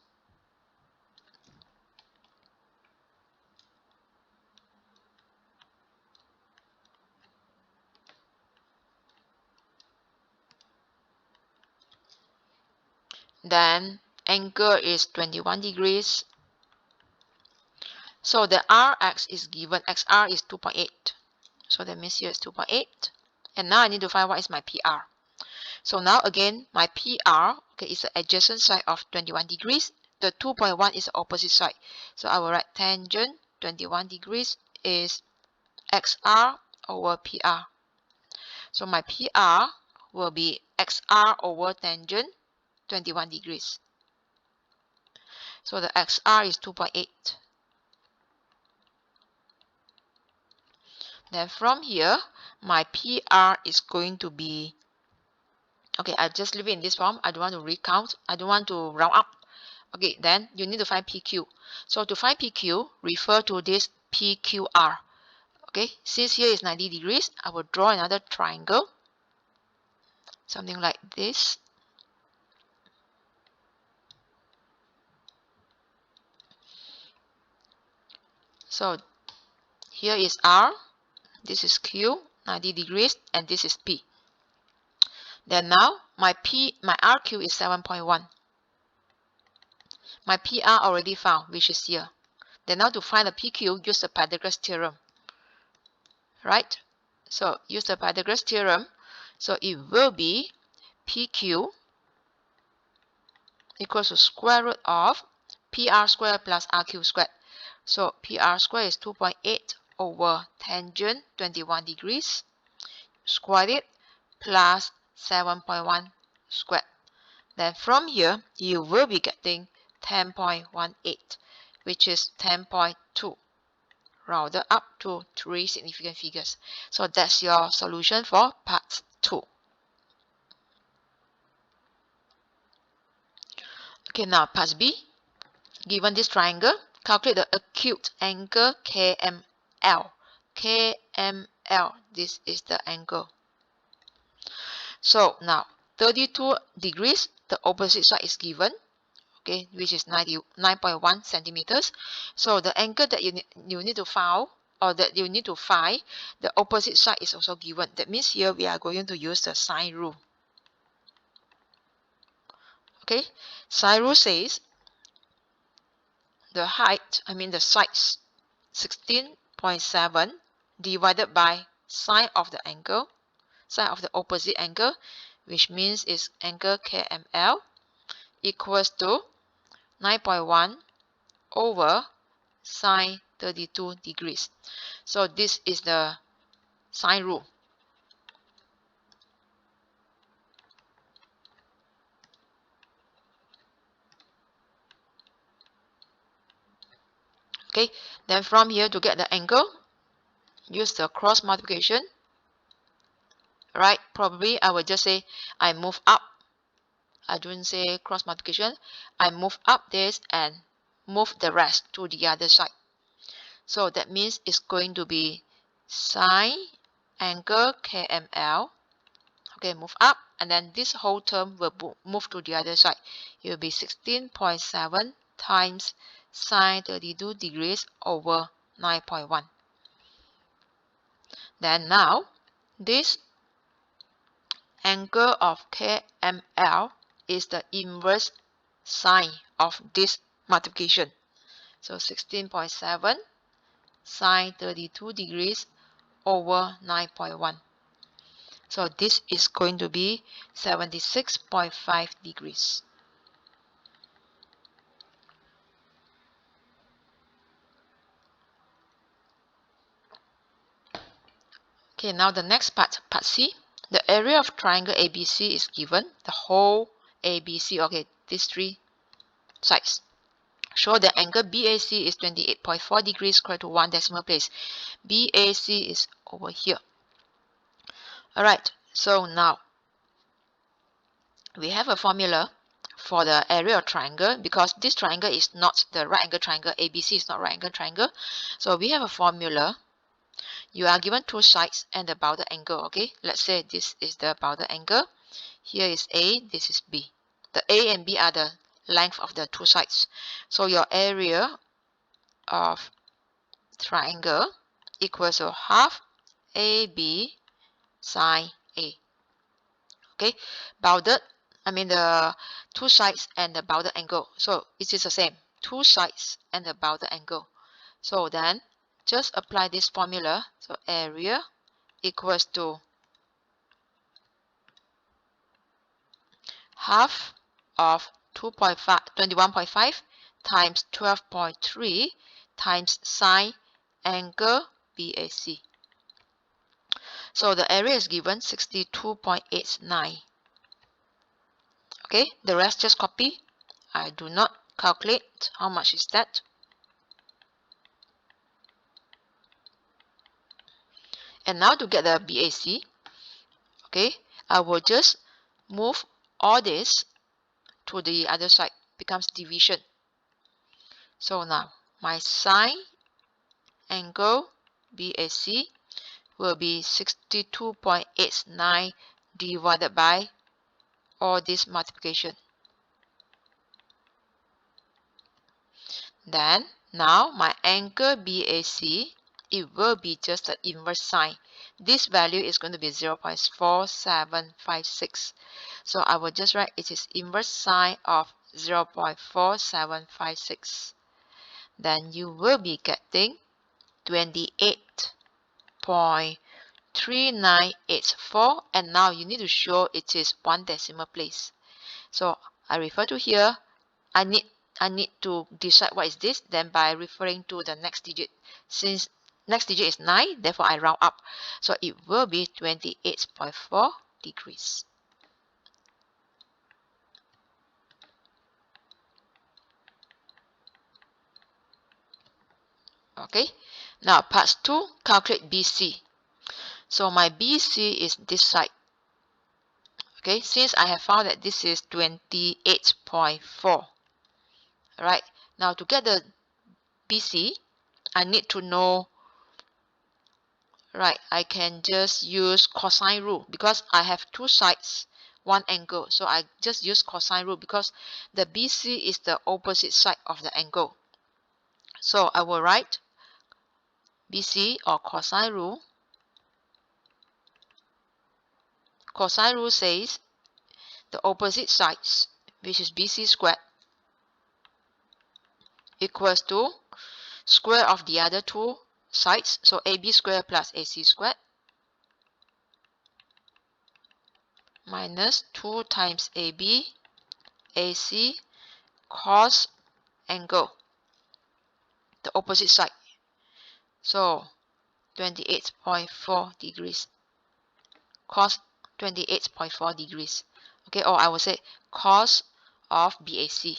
Then angle is 21 degrees. So the RX is given, XR is 2.8. So that means here is 2.8. And now I need to find what is my PR. So now again, my PR, okay, is the adjacent side of 21 degrees. The 2.1 is the opposite side. So I will write tangent 21 degrees is XR over PR. So my PR will be XR over tangent 21 degrees. So the XR is 2.8. Then from here, my PR is going to be, okay, I just leave it in this form. I don't want to recount. I don't want to round up. Okay, then you need to find PQ. So to find PQ, refer to this PQR. Okay, since here is 90 degrees, I will draw another triangle. Something like this. So here is R, this is Q, 90 degrees, and this is P. Then now my RQ is 7.1. My PR already found, which is here. Then now to find the PQ, use the Pythagoras theorem. Right? So use the Pythagoras theorem. So it will be PQ equals to square root of PR squared plus RQ squared. So PR squared is 2.8 over tangent 21 degrees squared it plus 7.1 squared. Then from here, you will be getting 10.18, which is 10.2, rounded up to 3 significant figures. So that's your solution for part 2. Okay, now part B. Given this triangle, calculate the acute angle KML. KML, this is the angle. So now 32 degrees, the opposite side is given, okay, which is 9.1 centimeters. So the angle that you need to find, or that you need to find, the opposite side is also given. That means here we are going to use the sine rule. Okay, sine rule says the height, the sides, 16.7 divided by sine of the angle, sine of the opposite angle, which means is angle KML, equals to 9.1 over sine 32 degrees. So this is the sine rule. Okay, then from here to get the angle, use the cross multiplication. Right, probably I will just say I move up. I don't say cross multiplication. I move up this and move the rest to the other side. So that means it's going to be sine angle KML. Okay, move up, and then this whole term will move to the other side. It will be 16.7 times sine 32 degrees over 9.1. Then now, this angle of KML is the inverse sine of this multiplication. So 16.7 sine 32 degrees over 9.1. So this is going to be 76.5 degrees. Okay, now the next part, part C. The area of triangle ABC is given, the whole ABC, okay, these three sides. Show the angle BAC is 28.4 degrees square to 1 decimal place. BAC is over here. Alright, so now we have a formula for the area of triangle because this triangle is not the right angle triangle. ABC is not right angle triangle. So we have a formula. You are given two sides and the bounded angle. Okay, let's say this is the bounded angle. Here is A, this is B. The A and B are the length of the two sides. So your area of triangle equals to half AB sine A. Okay, bounded, I mean the two sides and the bounded angle. So it is the same, two sides and the bounded angle. So then just apply this formula. So area equals to half of 21.5 times 12.3 times sine angle BAC. So the area is given 62.89. Okay, the rest just copy. I do not calculate how much is that. And now to get the BAC, okay, I will just move all this to the other side, becomes division. So now my sine angle BAC will be 62.89 divided by all this multiplication. Then now my angle BAC, it will be just the inverse sine. This value is going to be 0.4756. So I will just write it is inverse sine of 0.4756. Then you will be getting 28.3984, and now you need to show it is one decimal place. So I refer to here, I need to decide what is this, then by referring to the next digit. Since next digit is 9, therefore I round up. So it will be 28.4 degrees. Okay, now part 2, calculate BC. So my BC is this side. Okay, since I have found that this is 28.4. Alright, now to get the BC, I need to know, right, I can just use cosine rule because I have two sides, one angle. So I just use cosine rule because the BC is the opposite side of the angle. So I will write BC or cosine rule. Cosine rule says the opposite sides, which is BC squared, equals to square of the other two sides. So AB squared plus AC squared minus 2 times AB AC cos angle, the opposite side. So 28.4 degrees. Cos 28.4 degrees. Okay, or I will say cos of BAC.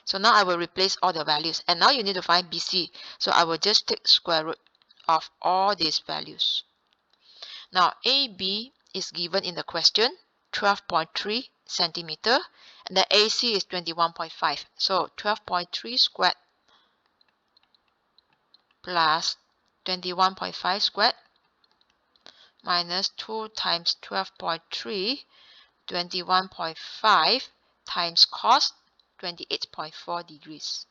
So now I will replace all the values. And now you need to find BC. So I will just take square root of all these values. Now AB is given in the question, 12.3 centimeter. And the AC is 21.5. So 12.3 squared plus 21.5 squared minus 2 times 12.3, 21.5 times cos 28.4 degrees.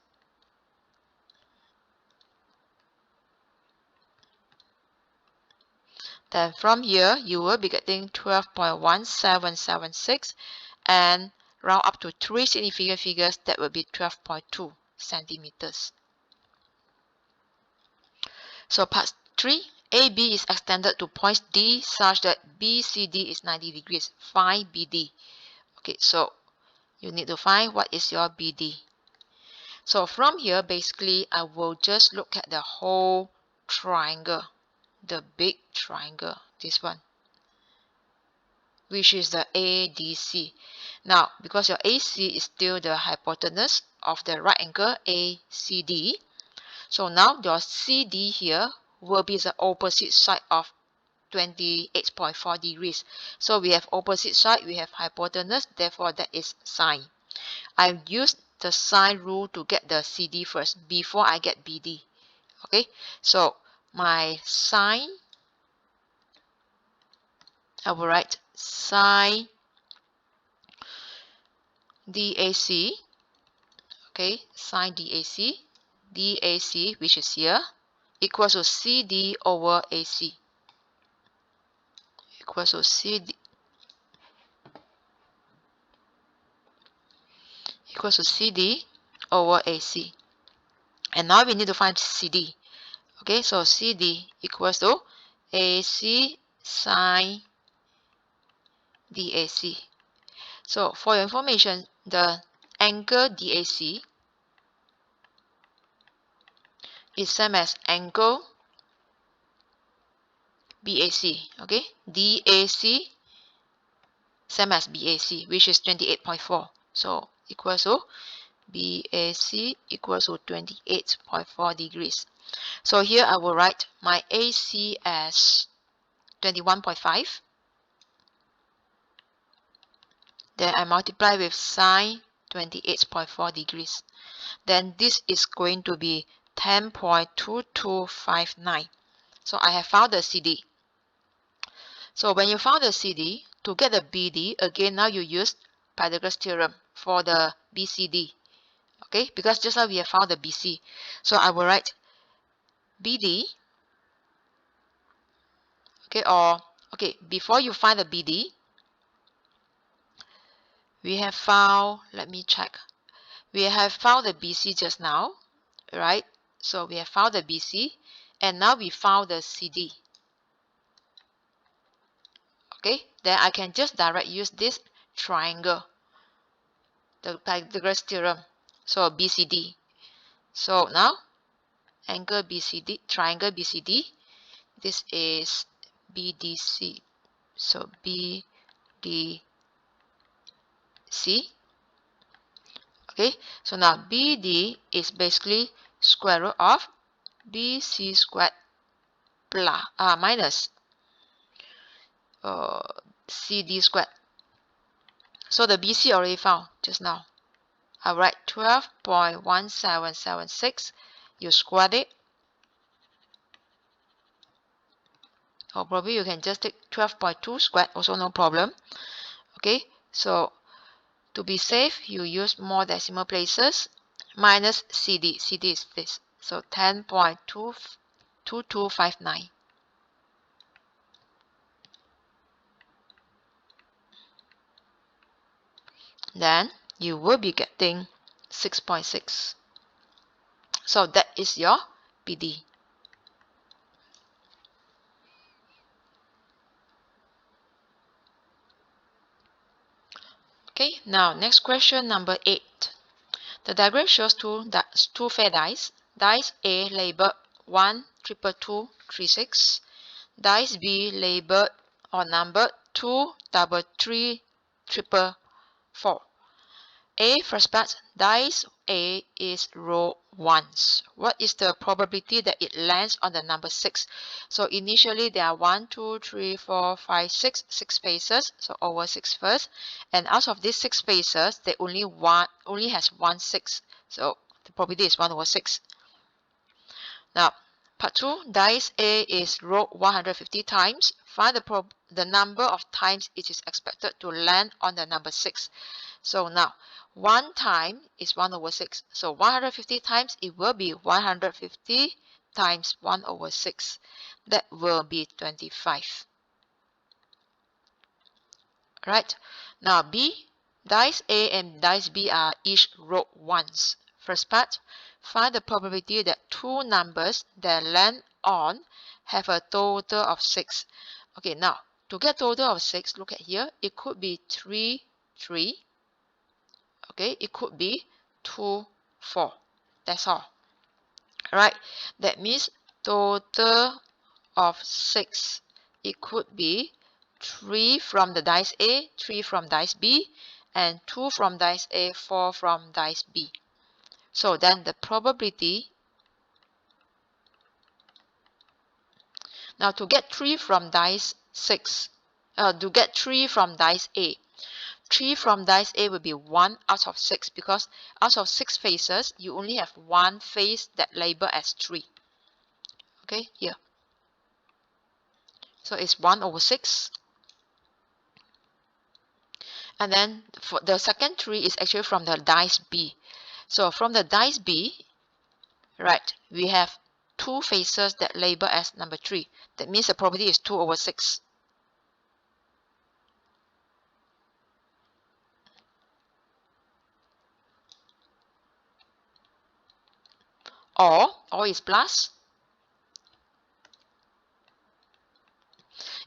Then from here, you will be getting 12.1776 and round up to 3 significant figures, that will be 12.2 centimeters. So part 3, AB is extended to points D such that BCD is 90 degrees. Find BD. Okay, so you need to find what is your BD. So from here, basically, I will just look at the whole triangle, the big triangle, this one, which is the ADC. Now, because your AC is still the hypotenuse of the right angle ACD, so now your CD here will be the opposite side of 28.4 degrees. So we have opposite side, we have hypotenuse, therefore that is sine. I use the sine rule to get the CD first before I get BD. Okay, so my sine, I will write sine DAC. Okay, sine DAC, DAC, which is here, equals to CD over AC, equals to CD over AC. And now we need to find CD. Okay, so CD equals to AC sine DAC. So for your information, the angle DAC is same as angle BAC. Okay, DAC same as BAC, which is 28.4. So equals to BAC equals to 28.4 degrees. So here I will write my AC as 21.5. Then I multiply with sine 28.4 degrees. Then this is going to be 10.2259. So I have found the CD. So when you found the CD, to get the BD, again now you use Pythagoras theorem for the BCD. Okay, because just now we have found the BC. So I will write BD. Okay, or okay, before you find the BD, we have found, let me check. We have found the BC just now, right? So we have found the BC, and now we found the CD. Okay, then I can just direct use this triangle, the Pythagoras theorem. So BCD. So now angle BCD, triangle BCD. This is BDC. So BDC. Okay, so now BD is basically square root of BC squared plus minus CD squared. So the BC already found just now. I write 12.1776. You squared it. Or probably you can just take 12.2 squared, also no problem. Okay, so to be safe, you use more decimal places, minus CD. CD is this. So 10.2259. Then you will be getting 6.6. So that is your BD. Okay, now next question, number 8. The diagram shows two fair dice. Dice A labeled 12236. Dice B labeled or numbered 23344. A first part, dice A is roll once. What is the probability that it lands on the number 6? So initially there are 1, 2, 3, 4, 5, 6 spaces. So over 6 first. And out of these 6 spaces, they only has one 6. So the probability is 1 over 6. Now, Part 2, dice A is rolled 150 times. Find the number of times it is expected to land on the number 6. So now, 1 time is 1 over 6. So 150 times, it will be 150 times 1 over 6. That will be 25. Right? Now B, dice A and dice B are each rolled once. First part, find the probability that two numbers that land on have a total of 6. Okay, now to get total of 6, look at here. It could be 3, 3. Okay, it could be 2, 4. That's all. Alright, that means total of 6. It could be 3 from the dice A, 3 from dice B, and 2 from dice A, 4 from dice B. So then the probability, now to get 3 from dice 6, to get 3 from dice A, 3 from dice A will be 1 out of 6 because out of 6 faces, you only have one face that label as 3. Okay, here. So it's 1 over 6. And then for the second 3 is actually from the dice B. So from the dice B, right, we have 2 faces that label as number 3. That means the probability is 2 over 6. Or is plus.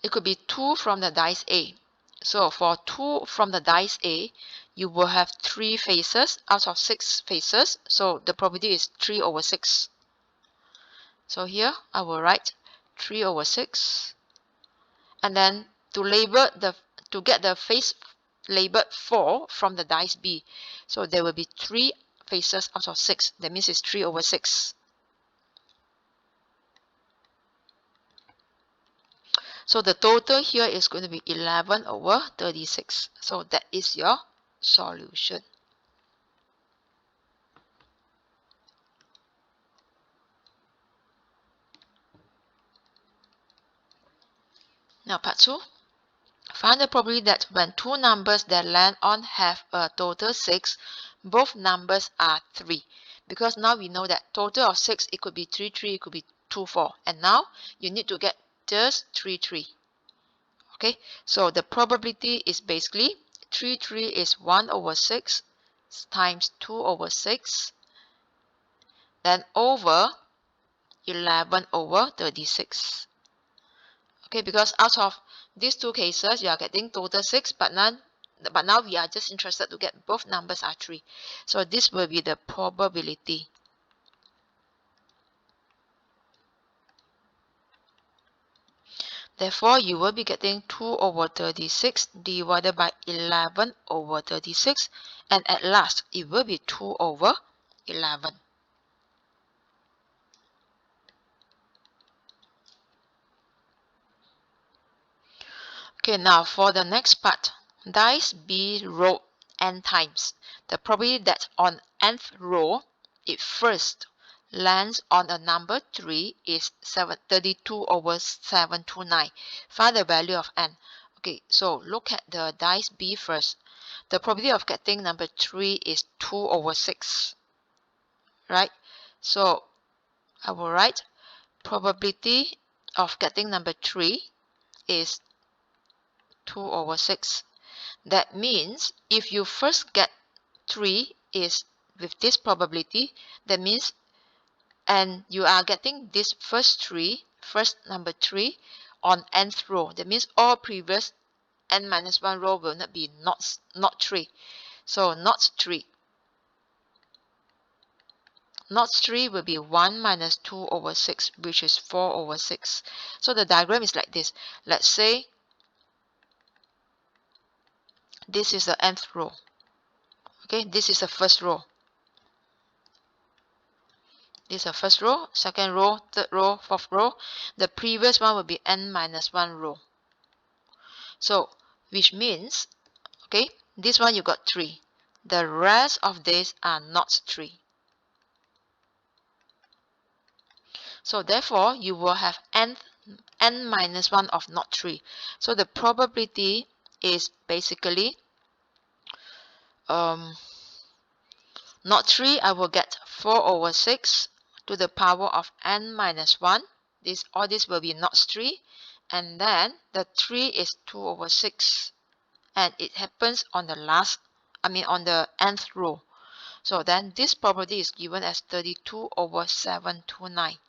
It could be 2 from the dice A. So for 2 from the dice A, you will have 3 faces out of 6 faces. So the probability is 3 over 6. So here I will write 3 over 6. And then to get the face labeled 4 from the dice B. So there will be 3 faces out of 6. That means it's 3 over 6. So the total here is going to be 11 over 36. So that is your solution. Now part 2. Find the probability that when two numbers that land on have a total 6, both numbers are 3. Because now we know that total of 6, it could be 3, 3, it could be 2, 4. And now you need to get just 3, 3. Okay, so the probability is basically 3, 3 is 1 over 6 times 2 over 6, then over 11 over 36. Okay, because out of these two cases, you are getting total 6, but now we are just interested to get both numbers are 3. So this will be the probability. Therefore, you will be getting 2 over 36 divided by 11 over 36. And at last, it will be 2 over 11. Okay, now for the next part, dice B rolled n times. The probability that on nth row, it first lands on a number 3 is 32 over 729. Find the value of n. Okay, so look at the dice B first. The probability of getting number 3 is 2 over 6. Right? So I will write probability of getting number 3 is 2 over 6. That means if you first get 3 is with this probability, that means, and you are getting this first number 3 on nth row. That means all previous n minus 1 row will not be not 3. So not 3. Not 3 will be 1 minus 2 over 6, which is 4 over 6. So the diagram is like this. Let's say this is the nth row. Okay, this is the first row. This is the first row, second row, third row, fourth row. The previous one will be n minus 1 row. So, which means, okay, this one you got 3. The rest of these are not 3. So therefore, you will have n minus 1 of not 3. So the probability is basically not 3, I will get 4 over 6 to the power of n minus 1. All this will be not 3. And then the 3 is 2 over 6. And it happens on the on the nth row. So then this probability is given as 32 over 729.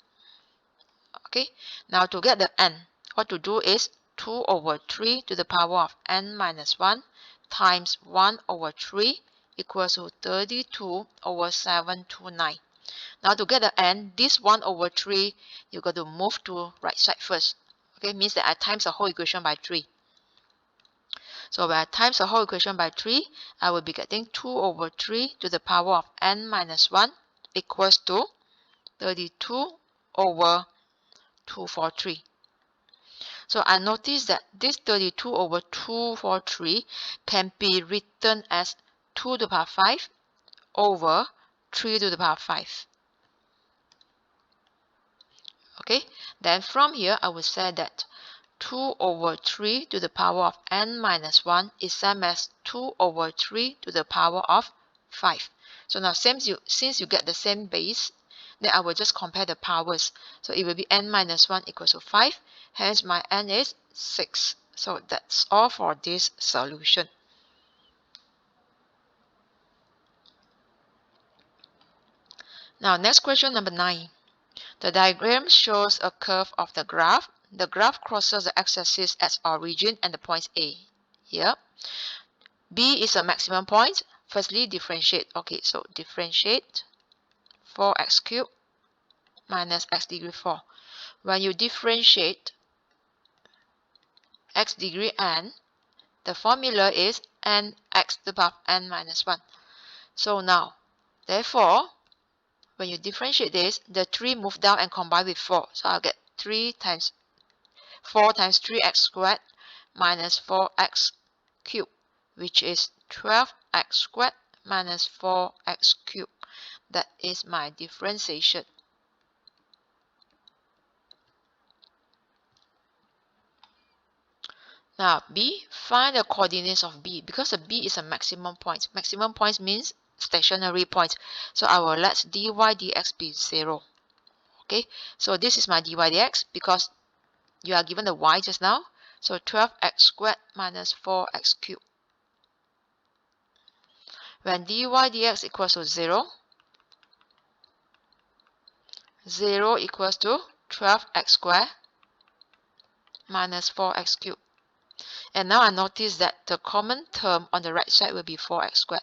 Okay, now to get the n, what to do is 2 over 3 to the power of n minus 1 times 1 over 3 equals to 32 over 729. Now to get the n, this 1 over 3, you got to move to right side first. Okay, means that I times the whole equation by 3. So when I times the whole equation by 3, I will be getting 2 over 3 to the power of n minus 1 equals to 32 over 243. So I notice that this 32 over 243 can be written as 2 to the power 5 over 3 to the power 5. Okay, then from here I will say that 2 over 3 to the power of n minus 1 is same as 2 over 3 to the power of 5. So now since you get the same base, then I will just compare the powers. So it will be n minus 1 equals to 5. Hence my n is 6. So that's all for this solution. Now next question, number 9. The diagram shows a curve of the graph. The graph crosses the x-axis at origin and the point A. Here, B is a maximum point. Firstly, differentiate. Okay, so differentiate 4x cubed minus x degree 4. When you differentiate x degree n, the formula is nx to the power of n minus 1. So now, therefore, when you differentiate this, the 3 move down and combine with 4. So I'll get 4 times 3x squared minus 4x cubed, which is 12x squared minus 4x cubed. That is my differentiation. Now B, find the coordinates of B. Because the B is a maximum point. Maximum points means stationary point. So I will let dy dx be 0. Okay, so this is my dy dx because you are given the y just now. So 12x squared minus 4x cubed. When dy dx equals to 0, 0 equals to 12x squared minus 4x cubed. And now I notice that the common term on the right side will be 4x squared.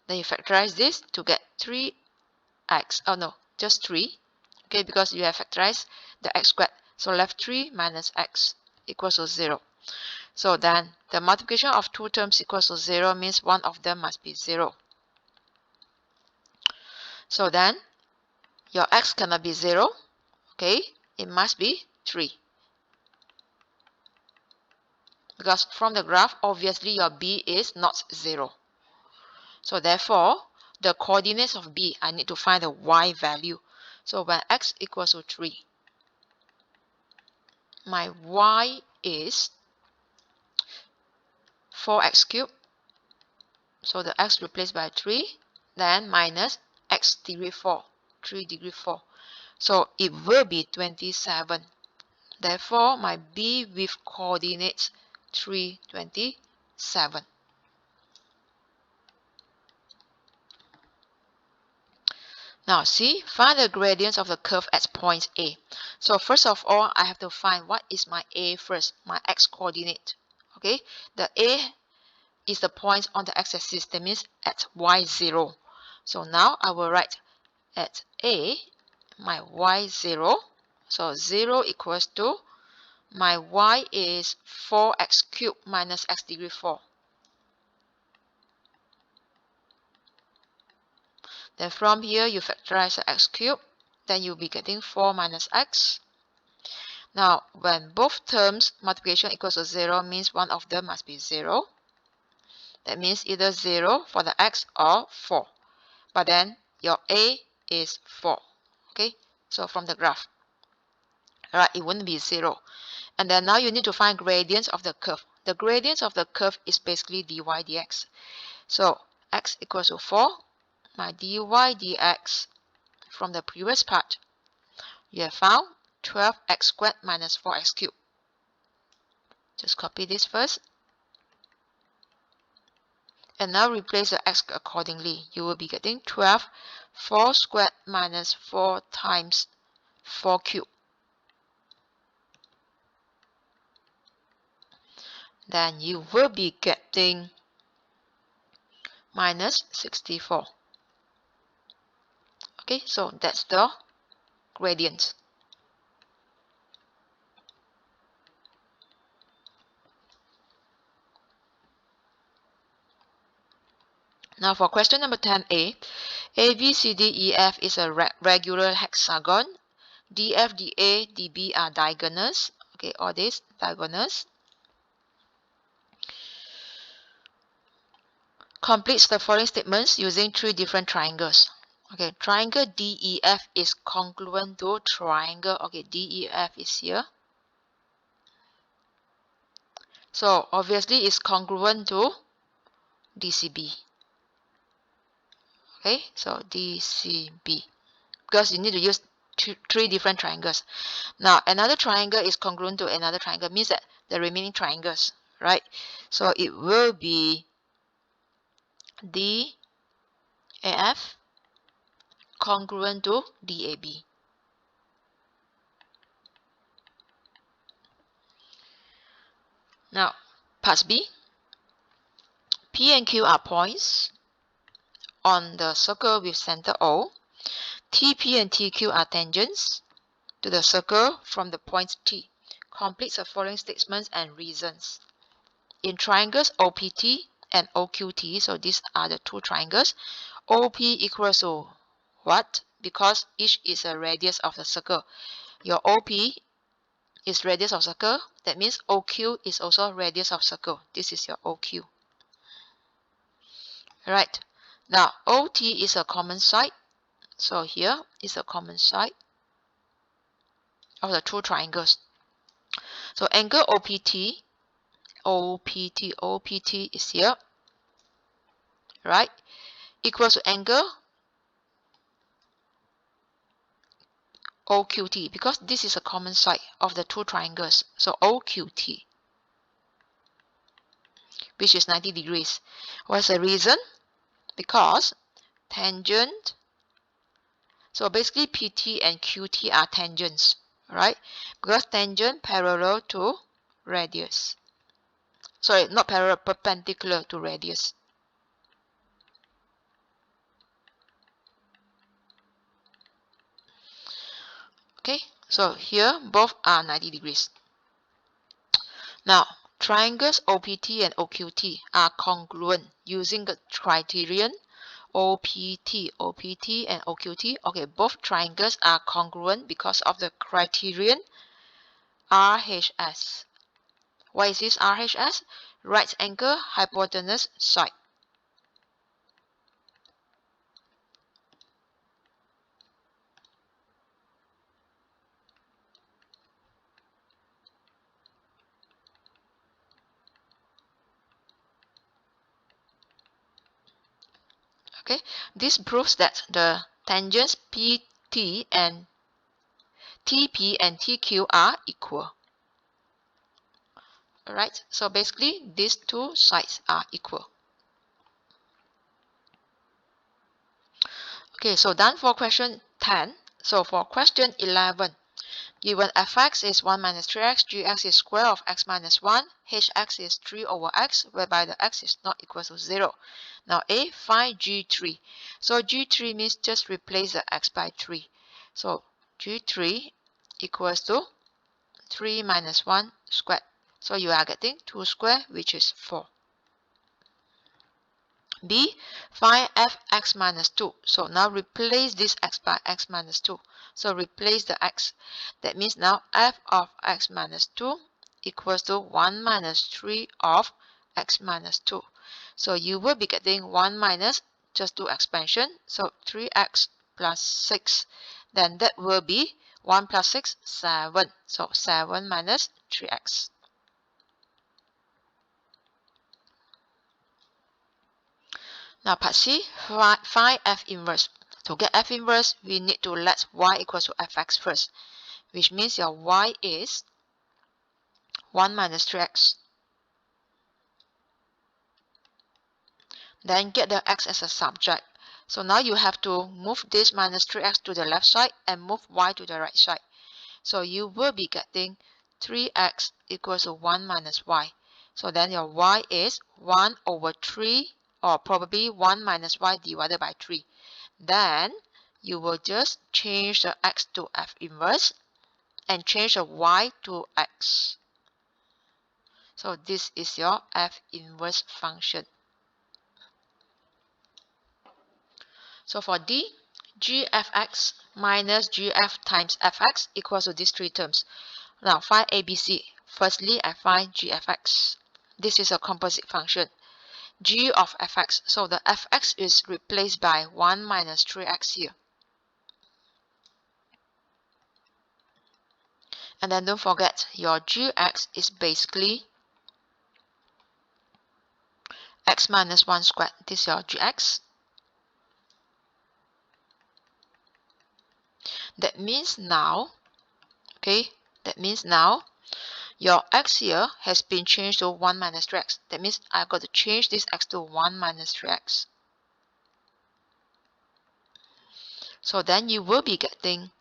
Then you factorize this to get 3x. Oh no, just 3. Okay, because you have factorized the x squared. So left 3 minus x equals to 0. So then the multiplication of two terms equals to 0 means one of them must be 0. So then your x cannot be 0. Okay, it must be 3. Because from the graph, obviously your b is not 0. So therefore, the coordinates of b, I need to find the y value. So when x equals to 3, my y is 4x cubed. So the x replaced by 3, then minus x degree 4, 3 degree 4. So it will be 27. Therefore, my b with coordinates 3, 27. Now see, find the gradients of the curve at point A. So first of all, I have to find what is my A first, my x coordinate. Okay, the A is the point on the x-axis, that means at y0. So now I will write at A, my y0. So 0 equals to, my y is 4x cubed minus x degree 4. Then from here, you factorize the x cubed. Then you'll be getting 4 minus x. Now, when both terms multiplication equals to 0 means one of them must be 0. That means either 0 for the x or 4. But then your A is 4. Okay, so from the graph, right, it wouldn't be 0. And then now you need to find gradients of the curve. The gradients of the curve is basically dy dx. So x equals to 4, my dy dx from the previous part, you have found 12x squared minus 4x cubed. Just copy this first. And now replace the x accordingly. You will be getting 12, 4 squared minus 4 times 4 cubed. Then you will be getting minus 64. Okay, so that's the gradient. Now for question number 10a, ABCDEF is a regular hexagon. DF, DA, DB are diagonals. Okay, all these diagonals. Completes the following statements using 3 different triangles. Okay, triangle DEF is congruent to triangle. Okay, DEF is here. So obviously it's congruent to DCB. Okay, so DCB. Because you need to use 3 different triangles. Now another triangle is congruent to another triangle, means that the remaining triangles, right? So it will be DAF congruent to DAB. Now, part B. P and Q are points on the circle with center O. TP and TQ are tangents to the circle from the point T. Completes the following statements and reasons. In triangles OPT and OQT, so these are the 2 triangles, OP equals to what? Because each is a radius of the circle. Your OP is radius of circle. That means OQ is also radius of circle. This is your OQ. Right. Now OT is a common side. So here is a common side of the 2 triangles. So angle OPT is here, right? Equals to angle OQT, because this is a common side of the 2 triangles. So OQT, which is 90 degrees. What's the reason? Because tangent, so basically PT and QT are tangents, right? Because tangent parallel to radius. Sorry, not parallel, perpendicular to radius. Okay, so here both are 90 degrees. Now, triangles OPT and OQT are congruent using the criterion OPT, and OQT. Okay, both triangles are congruent because of the criterion RHS. What is this RHS? Right angle hypotenuse side. Okay, this proves that the tangents PT and TP and TQ are equal. Alright, so basically these 2 sides are equal. Okay, so done for question 10. So for question 11, given fx is 1 minus 3x, gx is square of x minus 1, hx is 3 over x, whereby the x is not equal to 0. Now A, find g3. So g3 means just replace the x by 3. So g3 equals to 3 minus 1 squared. So you are getting 2 squared, which is 4. B, find fx minus 2. So now replace this x by x minus 2. So replace the x. That means now f of x minus 2 equals to 1 minus 3 of x minus 2. So you will be getting 1 minus, just do expansion. So 3x plus 6. then that will be 1 plus 6, 7. So 7 minus 3x. Now part C, find f inverse. To get f inverse, we need to let y equals to fx first, which means your y is 1 minus 3x. Then get the x as a subject. So now you have to move this minus 3x to the left side and move y to the right side. So you will be getting 3x equals to 1 minus y. So then your y is 1 over 3, or probably 1 minus y divided by 3. Then you will just change the x to f inverse and change the y to x. So this is your f inverse function. So for D, gfx minus gf times fx equals to these three terms. Now find ABC. Firstly, I find gfx. This is a composite function. G of fx. So the fx is replaced by 1 minus 3x here. And then don't forget, your gx is basically x minus 1 squared. This is your gx. That means now, your x here has been changed to 1 minus 3x. That means I've got to change this x to 1 minus 3x. So then you will be getting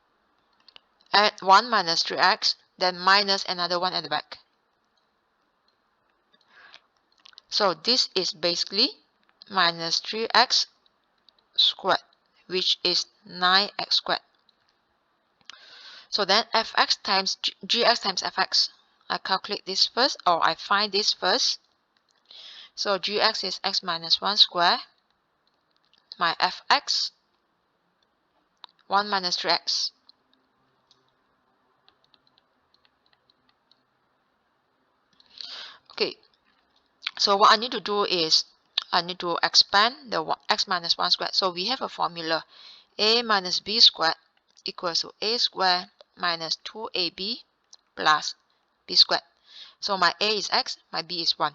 at 1 minus 3x, then minus another 1 at the back. So this is basically minus 3x squared, which is 9x squared. So then fx times gx times fx. I calculate this first, or I find this first. So gx is x minus 1 square. My fx, 1 minus 3x. Okay, so what I need to do is I need to expand the x minus 1 squared. So we have a formula. A minus b squared equals to a squared minus 2ab plus b squared. So my a is x, my b is 1.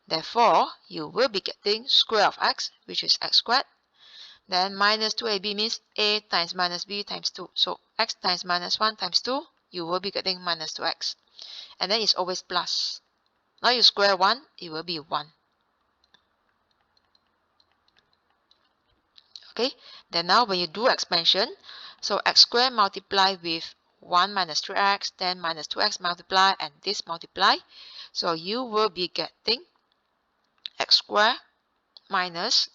Therefore, you will be getting square of x, which is x squared. Then minus 2ab means a times minus b times 2. So x times minus 1 times 2, you will be getting minus 2x. And then it's always plus. Now you square 1, it will be 1. Okay, then now when you do expansion, so x squared multiply with 1 minus 3x, then minus 2x multiply, and this multiply. So you will be getting x squared minus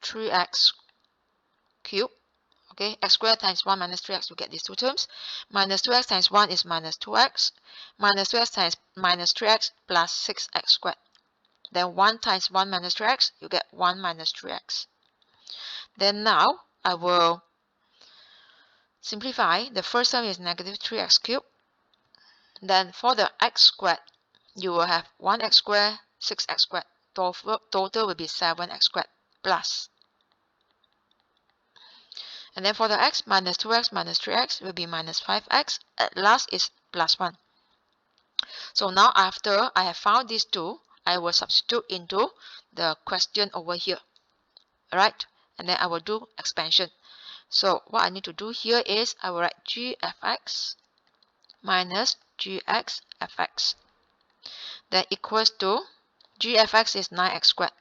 3x cubed. Okay, x squared times 1 minus 3x, you get these two terms. Minus 2x times 1 is minus 2x. Minus 2x times minus 3x plus 6x squared. Then 1 times 1 minus 3x, you get 1 minus 3x. Then now, I will simplify. The first term is negative 3x cubed. Then for the x squared, you will have 1x squared, 6x squared. Total will be 7x squared plus. And then for the x, minus 2x minus 3x will be minus 5x. At last is plus 1. So now after I have found these two, I will substitute into the question over here. Alright, and then I will do expansion. So what I need to do here is I will write gfx minus gxfx. Then equals to gfx is 9x squared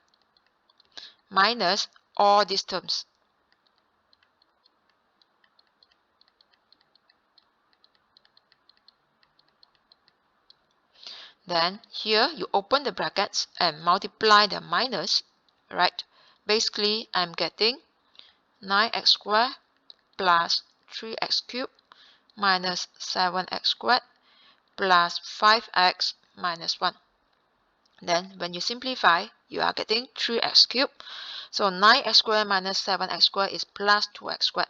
minus all these terms. Then here you open the brackets and multiply the minus, right? Basically, I'm getting 9x squared plus 3x cubed minus 7x squared plus 5x minus 1. Then when you simplify, you are getting 3x cubed. So 9x squared minus 7x squared is plus 2x squared.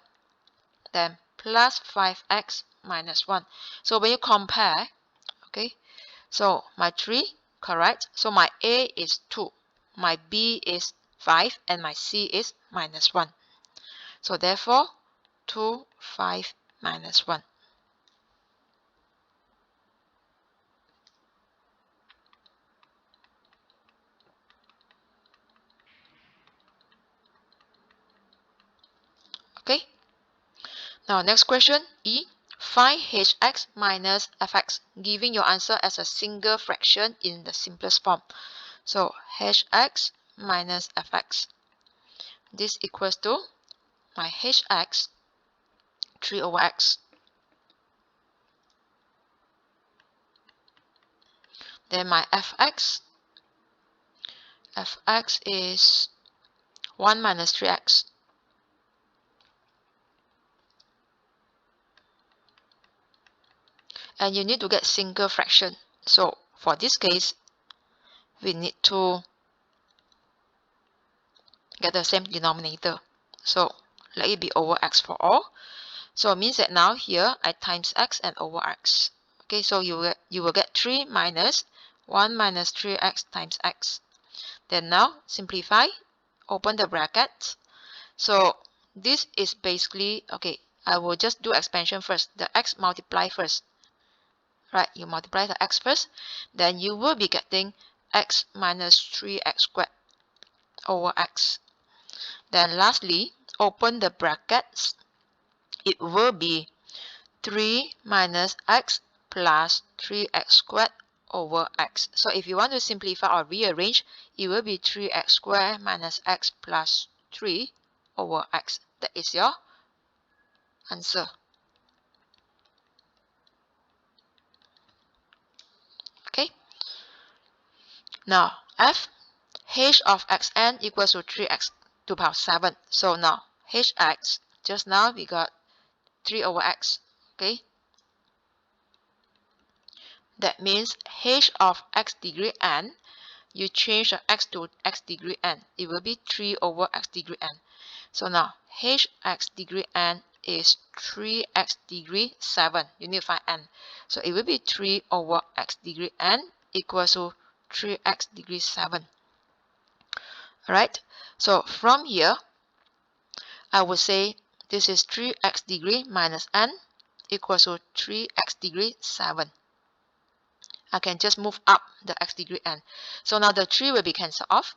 Then plus 5x minus 1. So when you compare, okay, so my 3, correct. So my A is 2, my B is 5, and my C is minus 1. So therefore, 2, 5, minus 1. Okay. Now next question, E. Find hx minus fx, giving your answer as a single fraction in the simplest form. So hx minus fx. This equals to my hx 3 over x. Then my fx is 1 minus 3x. And you need to get single fraction. So for this case, we need to get the same denominator. So let it be over x for all. So it means that now here I times x and over x. Okay, so you will get 3 minus 1 minus 3x times x. Then now simplify, open the brackets. So this is basically, okay, I will just do expansion first. The x multiply first. Right, you multiply the x first. Then you will be getting x minus 3x squared over x. Then lastly, open the brackets. It will be 3 minus x plus 3x squared over x. So if you want to simplify or rearrange, it will be 3x squared minus x plus 3 over x. That is your answer. Okay. Now, f h of xn equals to 3x to the power 7. So now, hx, just now we got 3 over x. Okay. That means h of x degree n, you change the x to x degree n. It will be 3 over x degree n. So now, hx degree n is 3x degree 7. You need to find n. So it will be 3 over x degree n equals to 3x degree 7. Alright, so from here, I would say this is 3x degree minus n equals to 3x degree 7. I can just move up the x degree n. So now the 3 will be cancelled off.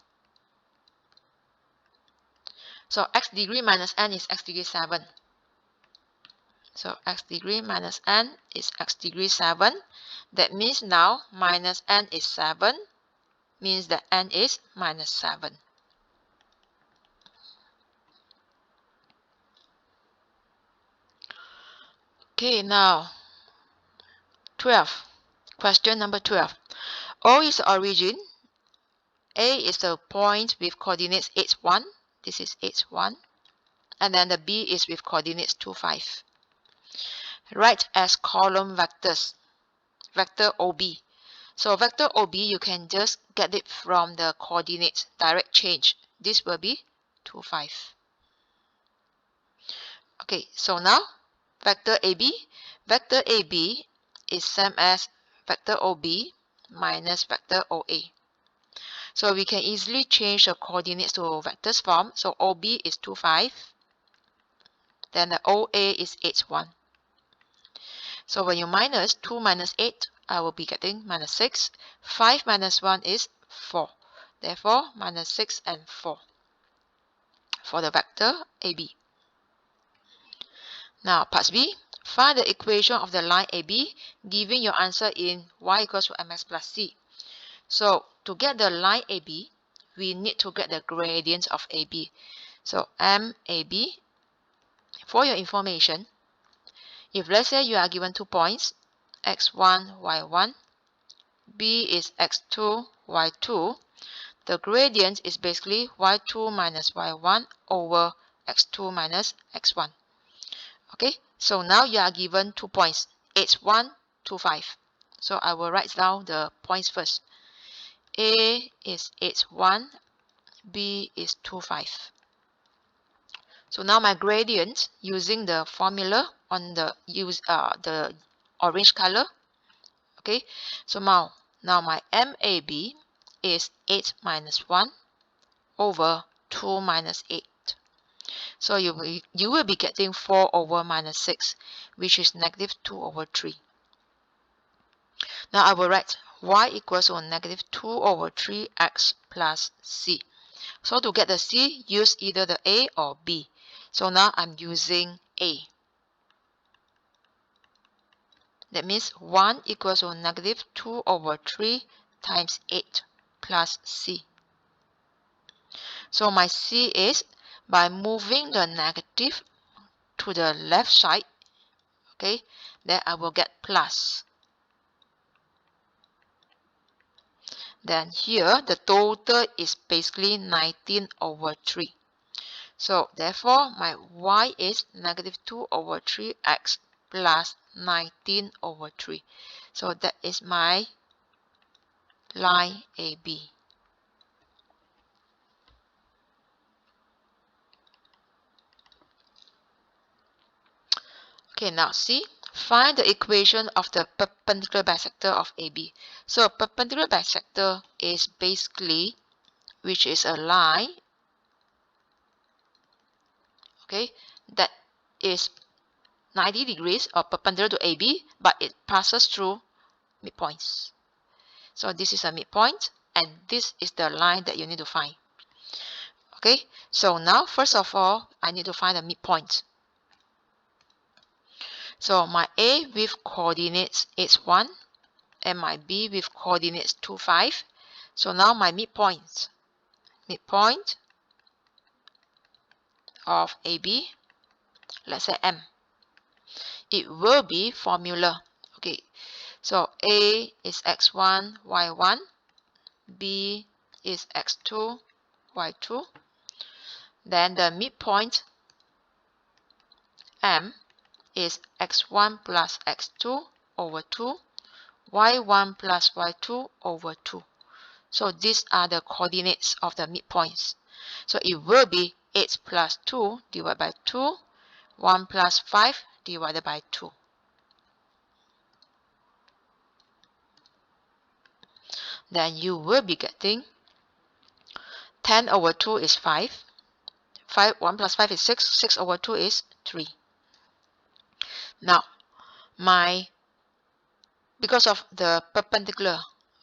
So x degree minus n is x degree 7. So x degree minus n is x degree 7. That means now minus n is 7. Means that n is minus 7. Okay, now 12. Question number 12. O is the origin. A is the point with coordinates h1. This is h1. And then the B is with coordinates 2, 5. Write as column vectors. Vector OB. So vector OB, you can just get it from the coordinates, direct change. This will be 2, 5. Okay, so now vector AB. Vector AB is same as vector OB minus vector OA. So we can easily change the coordinates to vectors form. So OB is 2, 5. Then the OA is h1. So when you minus 2 minus 8, I will be getting minus 6. 5 minus 1 is 4. Therefore, minus 6 and 4 for the vector AB. Now, part B. Find the equation of the line AB, giving your answer in y equals to mx plus c. So, to get the line AB, we need to get the gradient of AB. So, MAB, for your information, if let's say you are given 2 points, x1, y1, B is x2, y2, the gradient is basically y2 minus y1 over x2 minus x1. Okay, so now you are given 2 points, h1 to 5. So I will write down the points first. A is h1, B is 2, 5. So now my gradient using the formula on the orange color. Okay, so now my MAB is 8 minus 1 over 2 minus 8. So you will be getting 4 over minus 6, which is negative 2 over 3. Now I will write y equals to negative 2 over 3x plus c. So to get the c, use either the a or b. So now I'm using a. That means 1 equals to negative 2 over 3 times 8 plus c. So my c is, by moving the negative to the left side, okay, then I will get plus. Then here, the total is basically 19 over 3. So therefore, my y is negative 2 over 3x plus 19 over 3. So that is my line AB. Okay, now see, find the equation of the perpendicular bisector of AB. So perpendicular bisector is basically, which is a line, okay, that is 90 degrees or perpendicular to AB, but it passes through midpoints. So this is a midpoint, and this is the line that you need to find. Okay, so now first of all, I need to find the midpoint. So my A with coordinates is 1, and my B with coordinates 2, 5. So now my midpoint of AB, let's say M. It will be formula. Okay, so A is x1, y1, B is x2, y2. Then the midpoint M is x1 plus x2 over 2, y1 plus y2 over 2. So these are the coordinates of the midpoints. So it will be 8 plus 2 divided by 2, 1 plus 5 divided by 2. Then you will be getting 10 over 2 is 5. 1 plus 5 is 6. 6 over 2 is 3. Now, because of the perpendicular,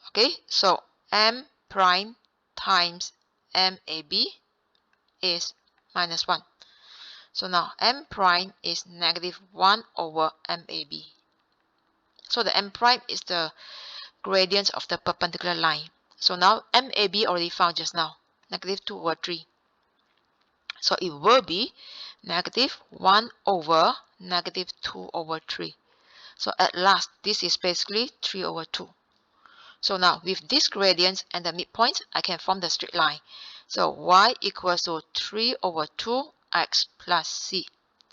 okay, so M prime times MAB is minus 1. So now M prime is negative 1 over MAB. So the M prime is the gradient of the perpendicular line. So now MAB already found just now, negative 2 over 3. So it will be negative 1 over negative 2 over 3. So at last, this is basically 3 over 2. So now with this gradient and the midpoint, I can form the straight line. So y equals to 3 over 2x plus c.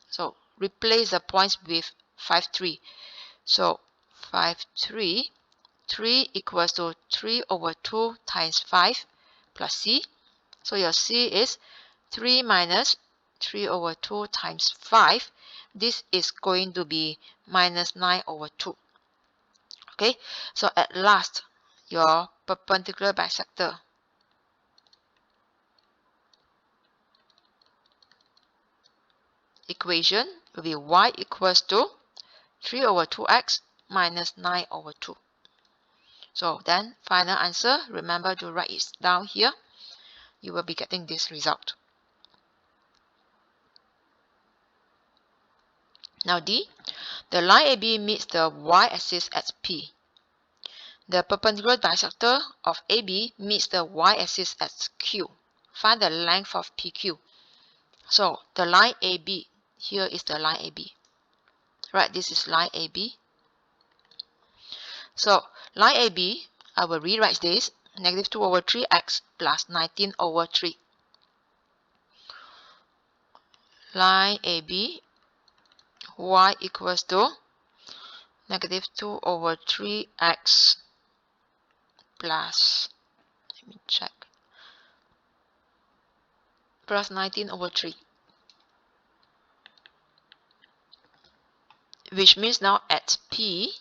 So replace the points with 5, 3. So 5, 3. 3 equals to 3 over 2 times 5 plus c. So your c is 3 minus 3 over 2 times 5. This is going to be minus 9 over 2. Okay, so at last, your perpendicular bisector equation will be y equals to 3 over 2x minus 9 over 2. So then, final answer, remember to write it down here. You will be getting this result. Now D, the line AB meets the y-axis at P. The perpendicular bisector of AB meets the y-axis at Q. Find the length of PQ. So the line AB, here is the line AB. Right, this is line AB. So line AB, I will rewrite this, negative 2 over 3x plus 19 over 3. Line AB, y equals to negative 2 over 3x plus, let me check, plus 19 over 3. Which means now at P,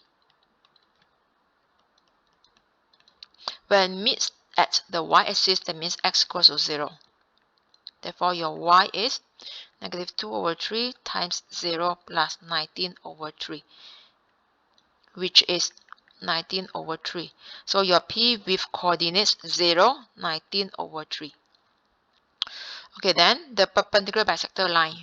when meets at the y-axis, that means x equals to 0. Therefore, your y is Negative 2 over 3 times 0 plus 19 over 3, which is 19 over 3. So your P with coordinates 0, 19 over 3. Okay, then the perpendicular bisector line.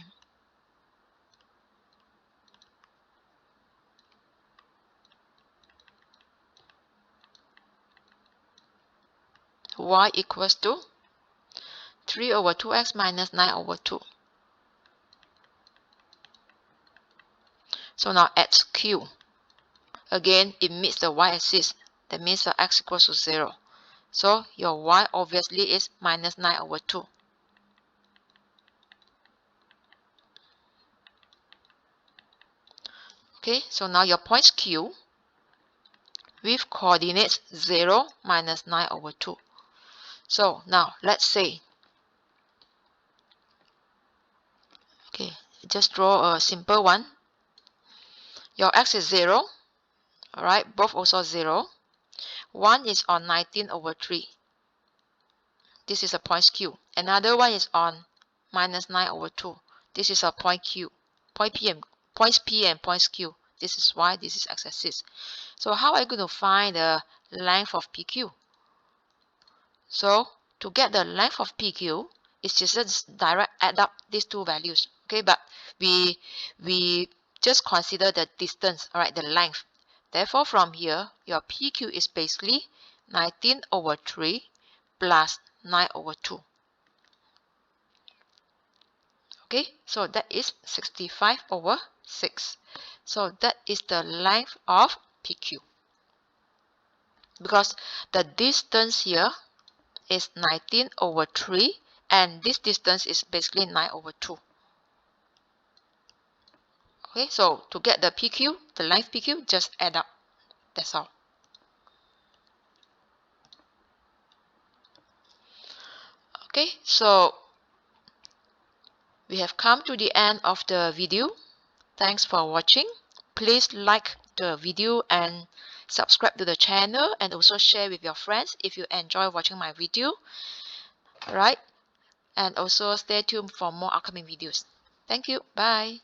Y equals to 3 over 2x minus 9 over 2. So now at Q. Again, it meets the y-axis. That means the x equals to 0. So your y obviously is minus 9 over 2. Okay, so now your points Q with coordinates 0, minus 9 over 2. So now let's say, okay, just draw a simple one. Your x is 0, alright, both also 0. One is on 19 over 3. This is a point Q. Another one is on minus 9 over 2. This is a point Q. Points P and points Q. This is Y, this is x-axis. So how are you going to find the length of PQ? So to get the length of PQ, it's just direct add up these two values. Okay, but we just consider the distance, alright, the length. Therefore, from here, your PQ is basically 19 over 3 plus 9 over 2. Okay, so that is 65 over 6. So that is the length of PQ. Because the distance here is 19 over 3 and this distance is basically 9 over 2. Okay, so to get the PQ, the length PQ, just add up. That's all. Okay, so we have come to the end of the video. Thanks for watching. Please like the video and subscribe to the channel and also share with your friends if you enjoy watching my video. Alright, and also stay tuned for more upcoming videos. Thank you. Bye.